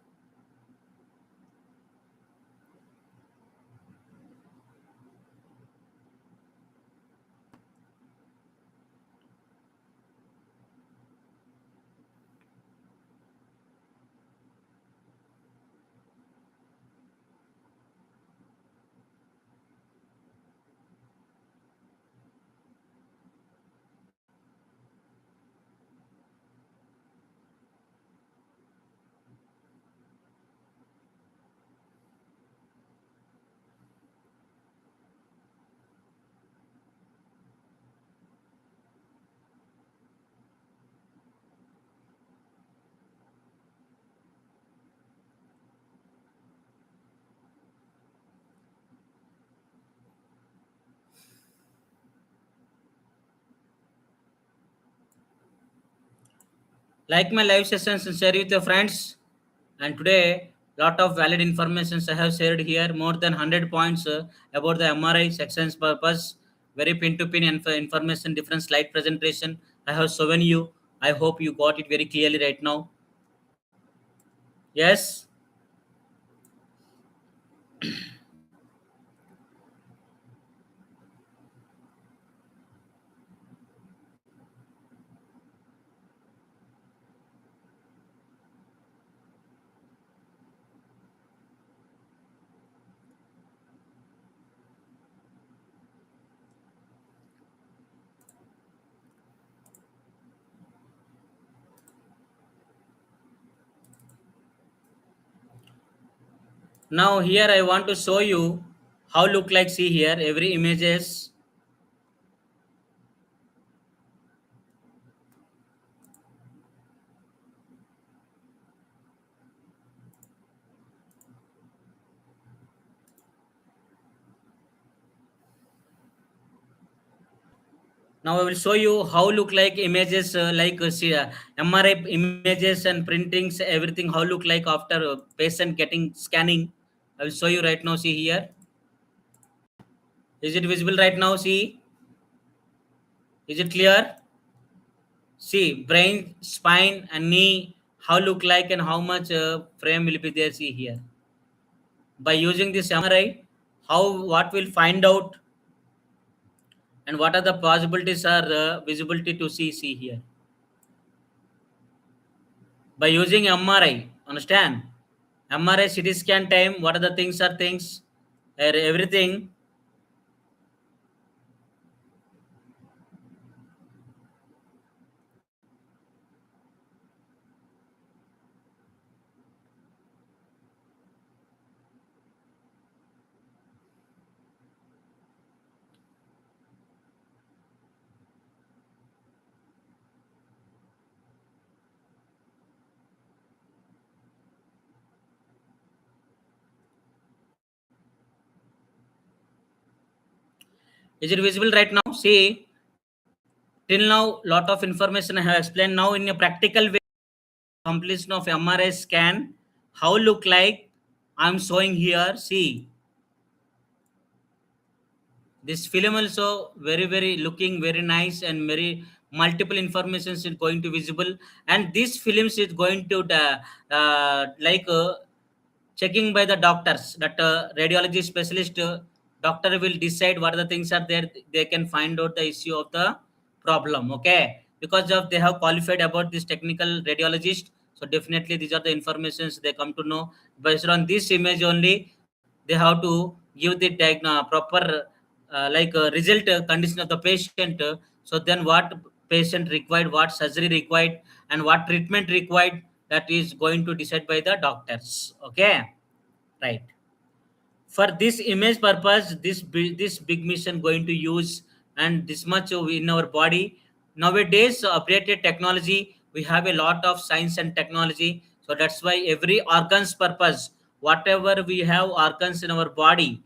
Like my live sessions and share with your friends. And today, lot of valid informations I have shared here. More than 100 points about the MRI sections purpose. Very pin to pin information, different slide presentation I have shown you. I hope you got it very clearly right now. Yes. Now here I want to show you how look like. See here every images. Now I will show you how look like images see, MRI images and printings, everything how look like after patient getting scanning. I will show you right now. See here. Is it visible right now? See. Is it clear? See brain, spine, and knee how look like and how much frame will be there. See here. By using this MRI, how what will find out and what are the possibilities are visibility to see here by using MRI. Understand? MRI CT scan time. What are the things are things? Everything. Is it visible right now? See, till now lot of information I have explained. Now in a practical way, completion of MRI scan, how look like I'm showing here. See, this film also very looking very nice and very multiple informations is going to visible, and this films is going to checking by the doctors that radiology specialist doctor will decide what are the things are there. They can find out the issue of the problem. Okay, because of they have qualified about this technical radiologist, so definitely these are the informations they come to know. Based on this image only, they have to give the proper result condition of the patient. So then what patient required, what surgery required, and what treatment required, that is going to decide by the doctors. Okay, right. For this image purpose, this big mission going to use, and this much in our body. Nowadays updated technology, we have a lot of science and technology, so that's why every organs purpose, whatever we have organs in our body,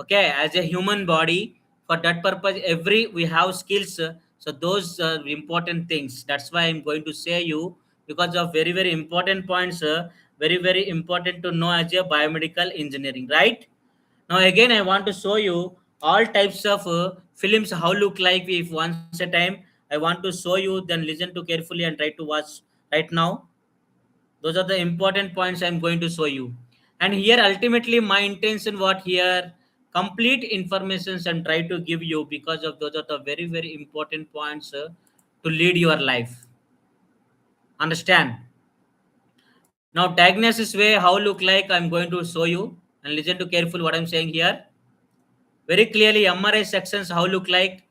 okay, as a human body, for that purpose every we have skills. So those are important things. That's why I'm going to say you, because of very important points, very important to know as a biomedical engineering, right? Now again I want to show you all types of films how look like. If once a time I want to show you, then listen to carefully and try to watch right now. Those are the important points I'm going to show you. And here ultimately my intention what here, complete informations and try to give you, because of those are the very important points to lead your life. Understand? Now diagnosis way how look like I'm going to show you, and listen to careful what I'm saying here. Very clearly MRI sections how look like.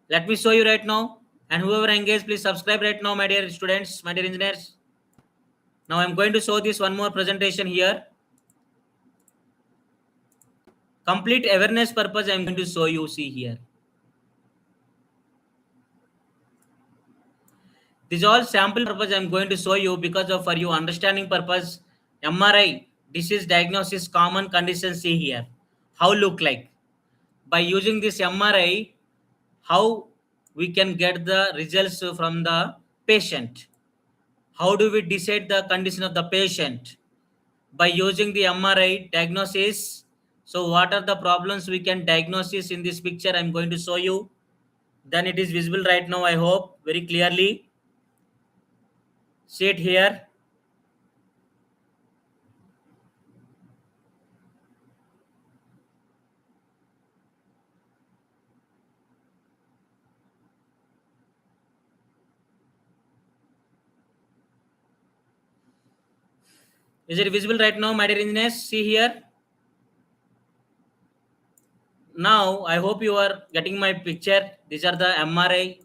Let me show you right now. And whoever engaged, please subscribe right now, my dear students, my dear engineers. Now I'm going to show this one more presentation here. Complete awareness purpose I'm going to show you. See here. This is all sample purpose I'm going to show you, because of for you understanding purpose. MRI disease diagnosis common conditions. See here. How look like. By using this MRI, how we can get the results from the patient. How do we decide the condition of the patient? By using the MRI diagnosis. So what are the problems we can diagnosis in this picture I'm going to show you. Then it is visible right now, I hope, very clearly. See it here. Is it visible right now, my dear engineers? See here. Now, I hope you are getting my picture. These are the MRI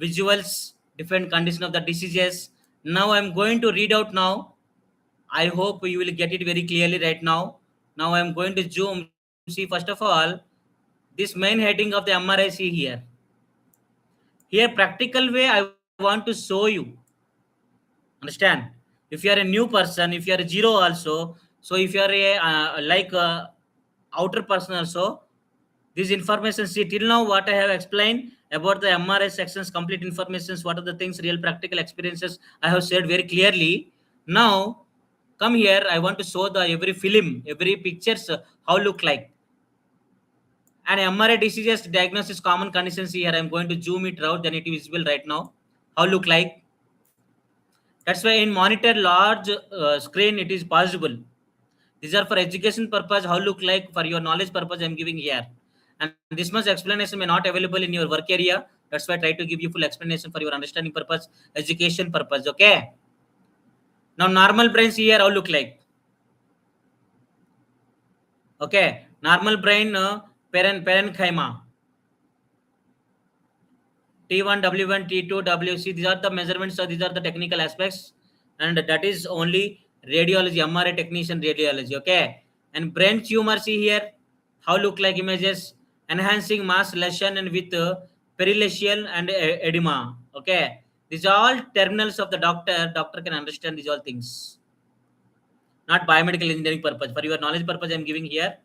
visuals, different condition of the diseases. Now, I'm going to read out now. I hope you will get it very clearly right now. Now, I'm going to zoom. See, first of all, this main heading of the MRI, see here. Here, practical way, I want to show you. Understand? If you are a new person, if you are a zero also, so if you are a like a outer person also, this information, see till now what I have explained about the MRI sections, complete informations, what are the things, real practical experiences I have said very clearly. Now come here, I want to show the every film, every pictures, how look like. And MRI diseases diagnosis common conditions here. I'm going to zoom it out, then it is visible right now. How look like? That's why in monitor large screen it is possible. These are for education purpose. How look like for your knowledge purpose? I'm giving here, and this much explanation may not available in your work area. That's why I try to give you full explanation for your understanding purpose, education purpose. Okay. Now normal brains here how look like? Okay, normal brain parenchyma. T1, W1, T2, WC. These are the measurements. So these are the technical aspects, and that is only radiology, MRI technician radiology. Okay, and brain tumor. See here, how look like images, enhancing mass lesion and with perillation and edema. Okay, these are all terminals of the doctor. Doctor can understand these all things. Not biomedical engineering purpose. For your knowledge purpose, I am giving here.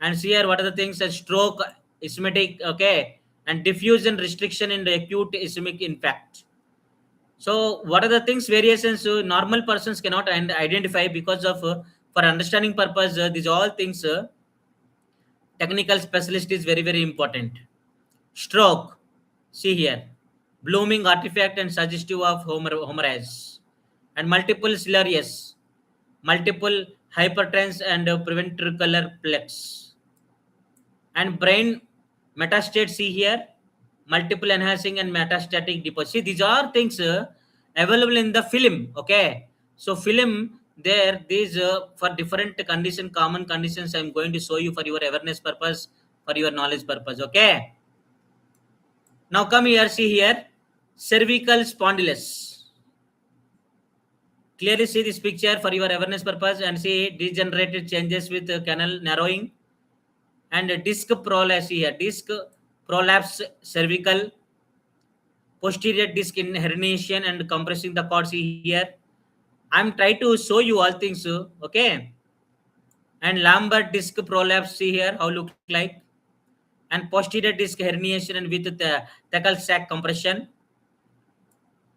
And see here what are the things, a stroke, ischemic, okay, and diffusion restriction in the acute ischemic infarct. So what are the things, variations normal persons cannot identify because of for understanding purpose, these all things, technical specialist is very very important. Stroke, see here, blooming artifact and suggestive of hemorrhage, and multiple ciliaris, multiple hypertense and preventricular plex, and brain metastate, see here, multiple enhancing and metastatic deposit. See, these are things available in the film. Okay, so film there, these for different condition, common conditions I'm going to show you for your awareness purpose, for your knowledge purpose. Okay, now come here, see here, cervical spondylus. Clearly see this picture for your awareness purpose, and see degenerated changes with canal narrowing and disc prolapse here, disc prolapse cervical, posterior disc in herniation and compressing the cord, see here. I'm trying to show you all things, okay. And lumbar disc prolapse, see here how look like, and posterior disc herniation and with the thecal sac compression,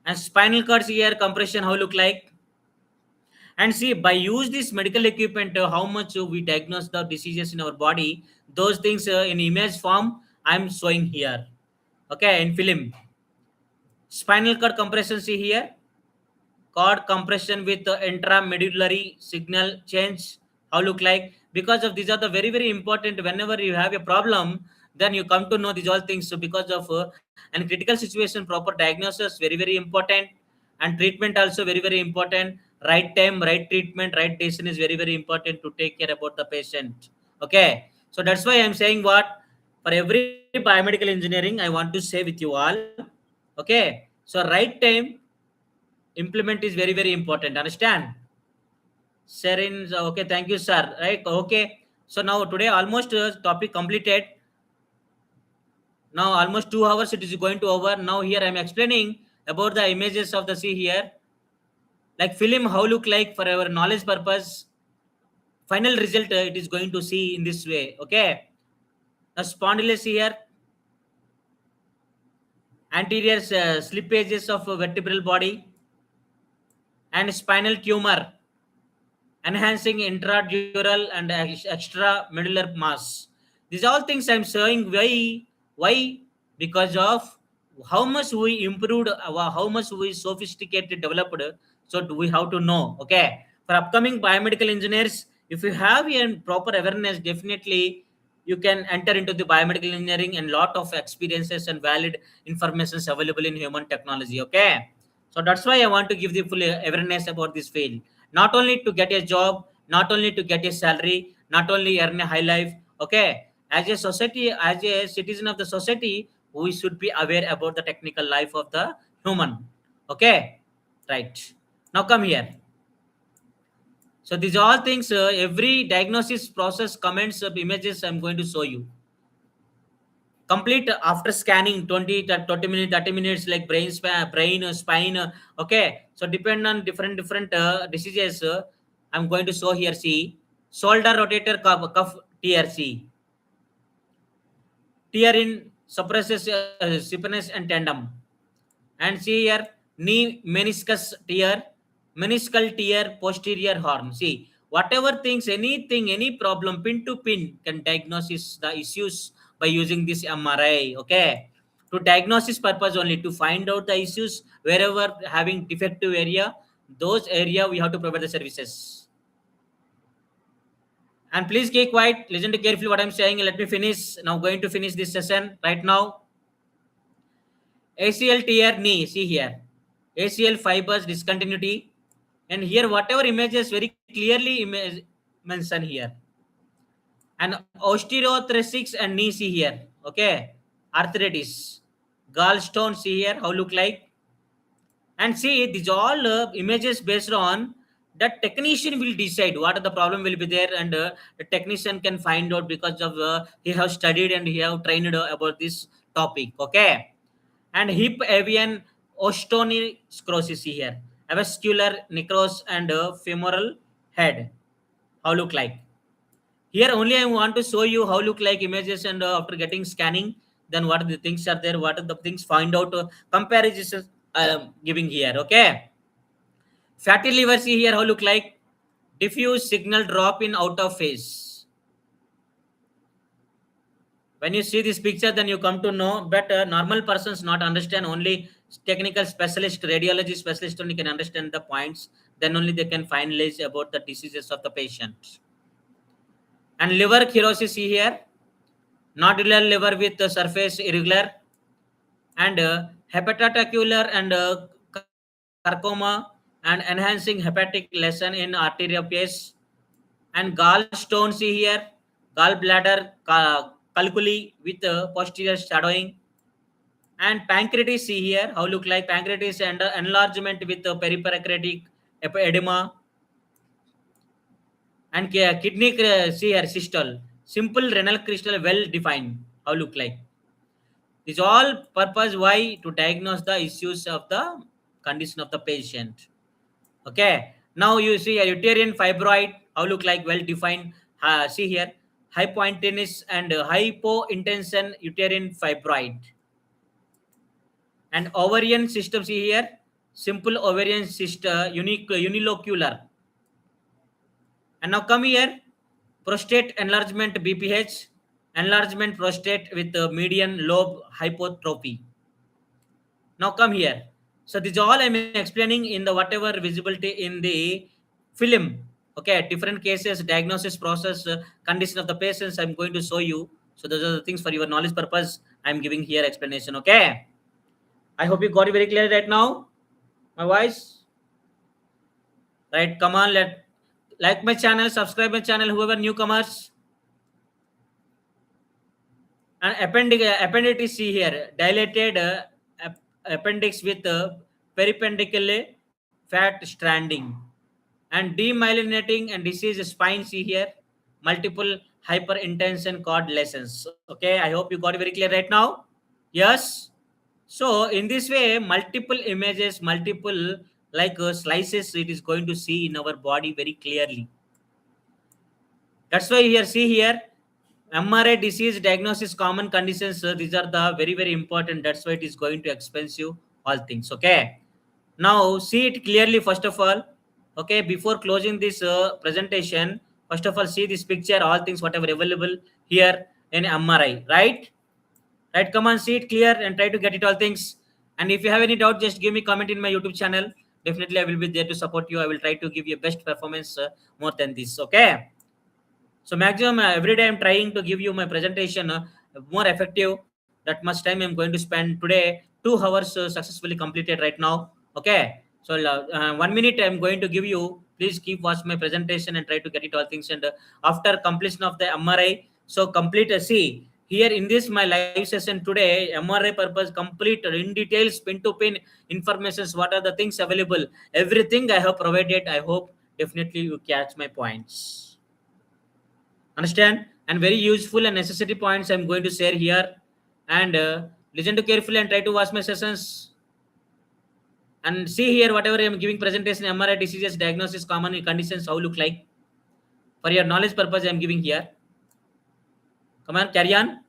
and spinal cord, see here compression how look like. And see, by use this medical equipment, how much we diagnose the diseases in our body, those things in image form I'm showing here. Okay, in film. Spinal cord compression, see here, cord compression with intramedullary signal change, how look like. Because of these are the very very important, whenever you have a problem, then you come to know these all things. So because of and critical situation, proper diagnosis very very important, and treatment also very very important. Right time, right treatment, right decision is very very important to take care about the patient. Okay, so that's why I'm saying what, for every biomedical engineering I want to say with you all. Okay, so right time implement is very very important, understand. Serin, okay, thank you sir, right, okay. So now today almost topic completed. Now almost 2 hours it is going to over. Now here I'm explaining about the images of the sea here, like film how look like for our knowledge purpose. Final result it is going to see in this way. Okay, the spondylus here, anterior slippages of vertebral body, and spinal tumor, enhancing intradural and extra medullary mass. These all things I'm showing. Why? Why? because of how much we improved, how much we sophisticated developed. So do we have to know? Okay, for upcoming biomedical engineers, if you have a proper awareness, definitely you can enter into the biomedical engineering, and lot of experiences and valid information is available in human technology. Okay, so that's why I want to give the full awareness about this field, not only to get a job, not only to get a salary, not only earn a high life. Okay, as a society, as a citizen of the society, we should be aware about the technical life of the human. Okay, right. Now come here. So these all things, every diagnosis process, comments, images I'm going to show you. Complete after scanning 20 minutes, 30 minutes, like brain, spine. Okay, so depend on different diseases. I'm going to show here. See, shoulder rotator cuff TRC, tear in suppresses stiffness and tendon. And see here, knee meniscus tear, meniscal tear, posterior horn. See, whatever things, anything, any problem, pin to pin can diagnose the issues by using this MRI. Okay, to diagnosis purpose only, to find out the issues wherever having defective area, those area we have to provide the services. And please keep quiet, listen to carefully what I'm saying. Let me finish now. Going to finish this session right now. ACL tear knee, see here. ACL fibers discontinuity. And here, whatever images very clearly mentioned here. And osteoarthritis and knee, see here. Okay. Arthritis. Gallstone, see here, how look like. And see, these all images based on that technician will decide what the problem will be there, and the technician can find out because of he have studied and he have trained about this topic. Okay. And hip avian osteosclerosis here, avascular necrosis and femoral head. How look like? Here only I want to show you how look like images, and after getting scanning, then what the things are there, what are the things find out, comparisons I am giving here. Okay. Fatty liver, see here how look like, diffuse signal drop in out of phase. When you see this picture, then you come to know, but normal persons not understand, only technical specialist, radiology specialist only can understand the points, then only they can finalize about the diseases of the patient. And liver cirrhosis, see here, nodular liver with the surface irregular, and hepatocellular and sarcoma, and enhancing hepatic lesion in arteriopaths. And gallstone, see here, gallbladder calculi with posterior shadowing. And pancreatitis, see here how look like, pancreatitis and enlargement with peripancreatic edema. And kidney, see here, systole, simple renal crystal, well defined, how look like. This all purpose why, to diagnose the issues of the condition of the patient. Okay, now you see a uterine fibroid, how look like, well defined. See here, hypointense and hypointension uterine fibroid. And ovarian system, see here, simple ovarian system, unilocular. And now come here, prostate enlargement BPH, enlargement prostate with median lobe hypertrophy. Now come here. So this all I'm explaining in the whatever visibility in the film. Okay, different cases, diagnosis process, condition of the patients I'm going to show you. So those are the things for your knowledge purpose I'm giving here explanation. Okay, I hope you got it very clear right now. My voice, right? Come on, let like my channel, subscribe my channel, whoever newcomers. And appendix, see here, dilated appendix with peripendicular fat stranding. And demyelinating and disease spine, see here, multiple hyperintension cord lesions. Okay, I hope you got it very clear right now. Yes. So in this way, multiple images, multiple like slices, it is going to see in our body very clearly. That's why here, see here, MRI disease diagnosis, common conditions. These are the very important. That's why it is going to expensive all things. Okay. Now see it clearly first of all. Okay. Before closing this presentation, first of all see this picture. All things whatever available here in MRI. Right. Right, come on, see it clear and try to get it all things. And if you have any doubt, just give me comment in my YouTube channel. Definitely I will be there to support you. I will try to give you best performance more than this. Okay, so maximum every day I'm trying to give you my presentation more effective. That much time I'm going to spend today. 2 hours successfully completed right now. Okay. So 1 minute I'm going to give you. Please keep watch my presentation and try to get it all things. And after completion of the MRI, so complete. See here in this my live session today, MRI purpose complete in details, pin to pin informations. What are the things available? Everything I have provided. I hope definitely you catch my points. Understand? And very useful and necessary points I'm going to share here. And listen to carefully and try to watch my sessions. And see here whatever I'm giving presentation, MRI diseases, diagnosis, common conditions, how look like. For your knowledge purpose, I'm giving here. Come on, carry on.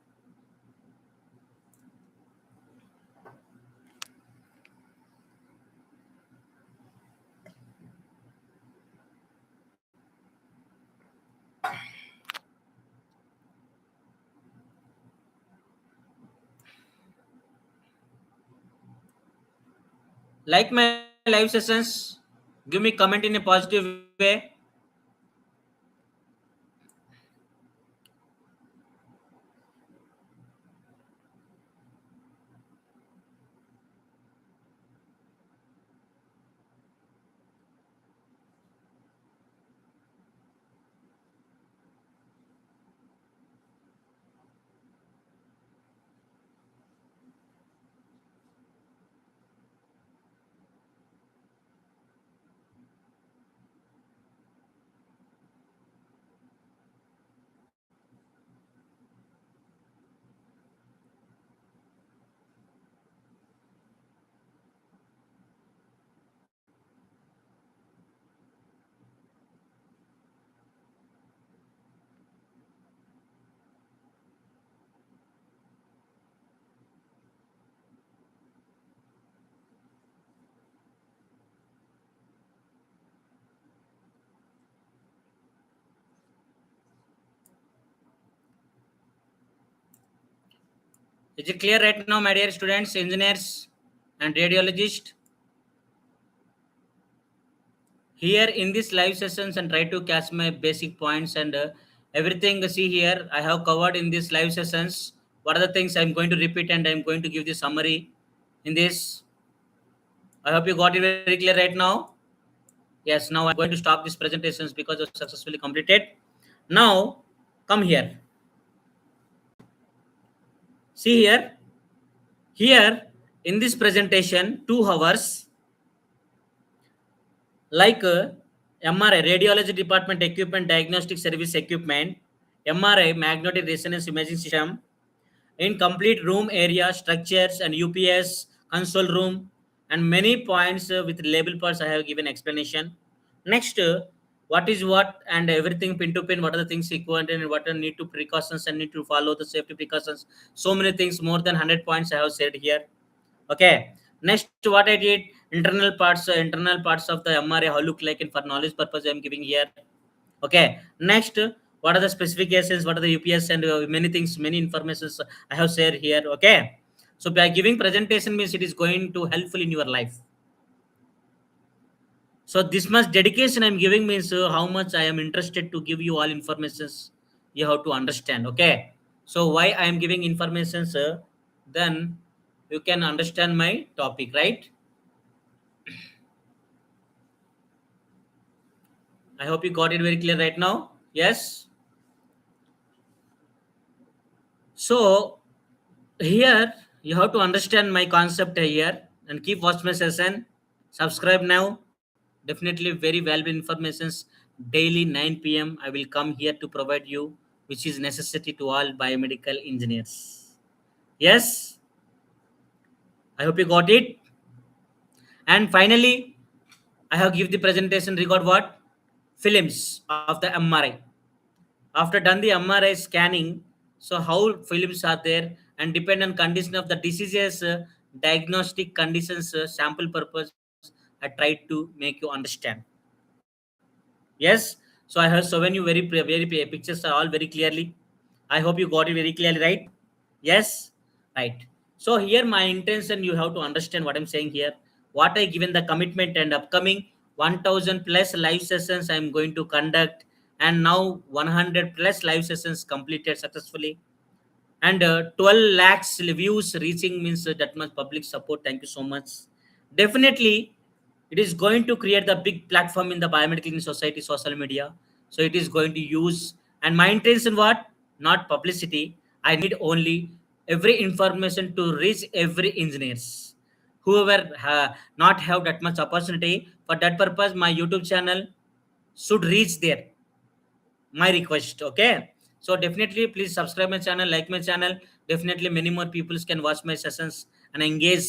Like my live sessions, give me comment in a positive way. Is it clear right now, my dear students, engineers, and radiologists? Here in this live sessions and try to catch my basic points and everything. See here I have covered in this live sessions. What are the things I'm going to repeat and I'm going to give the summary in this. I hope you got it very clear right now. Yes, now I'm going to stop these presentations because it's successfully completed. Now come here. See here in this presentation 2 hours, like MRI radiology department equipment, diagnostic service equipment, MRI magnetic resonance imaging system, in complete room area, structures and UPS, console room, and many points with label parts I have given explanation. Next, what is what and everything pin to pin, what are the things equivalent and what are need to precautions and need to follow the safety precautions. So many things, more than 100 points I have said here. Okay. Next, what I did, internal parts of the MRA, how look like, and for knowledge purpose, I'm giving here. Okay. Next, what are the specifications, what are the UPS, and many things, many informations I have shared here. Okay. So by giving presentation means it is going to helpful in your life. So this much dedication I'm giving means how much I am interested to give you all informations. You have to understand. Okay. So why I am giving information, sir? Then you can understand my topic, right? I hope you got it very clear right now. Yes. So here you have to understand my concept here and keep watch my session. Subscribe now. Definitely very valuable informations. Daily 9 p.m. I will come here to provide you, which is necessity to all biomedical engineers. Yes. I hope you got it. And finally, I have give the presentation regard what films of the MRI. After done the MRI scanning, so how films are there and depend on condition of the diseases, diagnostic conditions, sample purpose. I tried to make you understand. Yes. So I have shown you very pictures are all very clearly. I hope you got it very clearly, right? Yes. right? So here my intention, you have to understand what I'm saying here. What I given the commitment and upcoming 1000 plus live sessions I'm going to conduct, and now 100 plus live sessions completed successfully, and 12 lakhs views reaching means that much public support. Thank you so much. Definitely it is going to create the big platform in the biomedical society social media. So it is going to use, and my intention what, not publicity. I need only every information to reach every engineers whoever not have that much opportunity. For that purpose my YouTube channel should reach there, my request. Okay, so definitely please subscribe my channel, like my channel. Definitely many more people can watch my sessions and engage.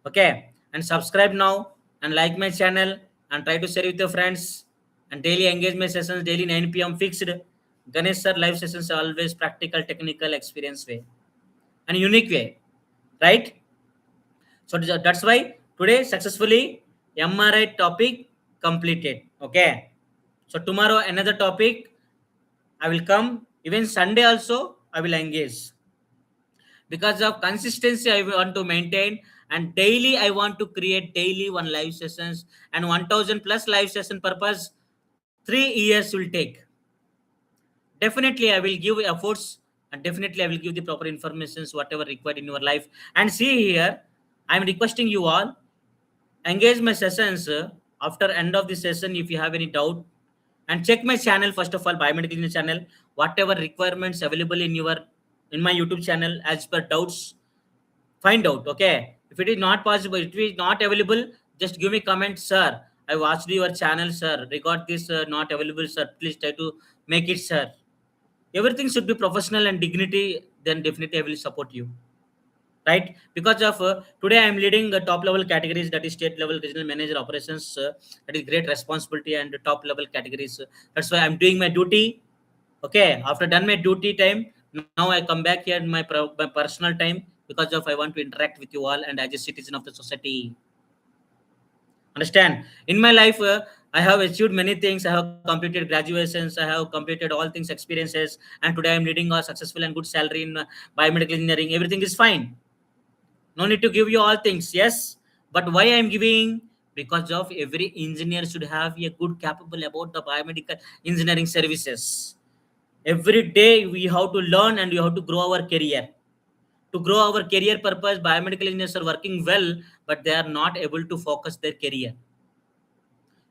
Okay, and subscribe now and like my channel and try to share with your friends, and daily engage my sessions daily 9 p.m. fixed. Ganesh sir live sessions are always practical, technical, experience way and unique way, right? So that's why today successfully MRI topic completed. Okay, so tomorrow another topic I will come. Even Sunday also I will engage. Because of consistency I want to maintain, and daily I want to create daily one live sessions, and 1000 plus live session purpose 3 years will take. Definitely I will give efforts, and definitely I will give the proper informations whatever required in your life. And see here, I am requesting you all engage my sessions after end of the session. If you have any doubt, and check my channel first of all, biomedical engineering channel, whatever requirements available in your in my YouTube channel as per doubts, find out. Okay, if it is not possible, if it is not available, just give me comment, sir, I watched your channel, sir, regard this not available, sir, please try to make it, sir. Everything should be professional and dignity, then definitely I will support you, right? Because of today I am leading the top level categories, that is state level regional manager operations, that is great responsibility and top level categories. That's why I'm doing my duty. Okay, after done my duty time, now I come back here in my personal time, because of I want to interact with you all and as a citizen of the society. Understand? In my life, I have achieved many things. I have completed graduations. I have completed all things, experiences, and today I'm leading a successful and good salary in biomedical engineering. Everything is fine. No need to give you all things. Yes, but why I'm giving? Because of every engineer should have a good capable about the biomedical engineering services. Every day we have to learn and we have to grow our career. To grow our career purpose, biomedical engineers are working well, but they are not able to focus their career.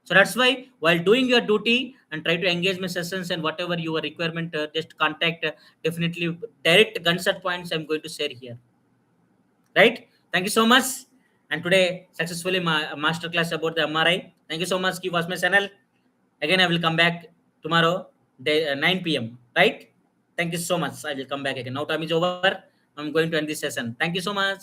So that's why while doing your duty and try to engage my sessions, and whatever your requirement, just contact. Definitely direct consult points I'm going to share here. Right? Thank you so much. And today successfully my masterclass about the MRI. Thank you so much. Keep watch my channel. Again I will come back tomorrow day 9 p.m. Right? Thank you so much. I will come back again. Now time is over. I'm going to end this session. Thank you so much.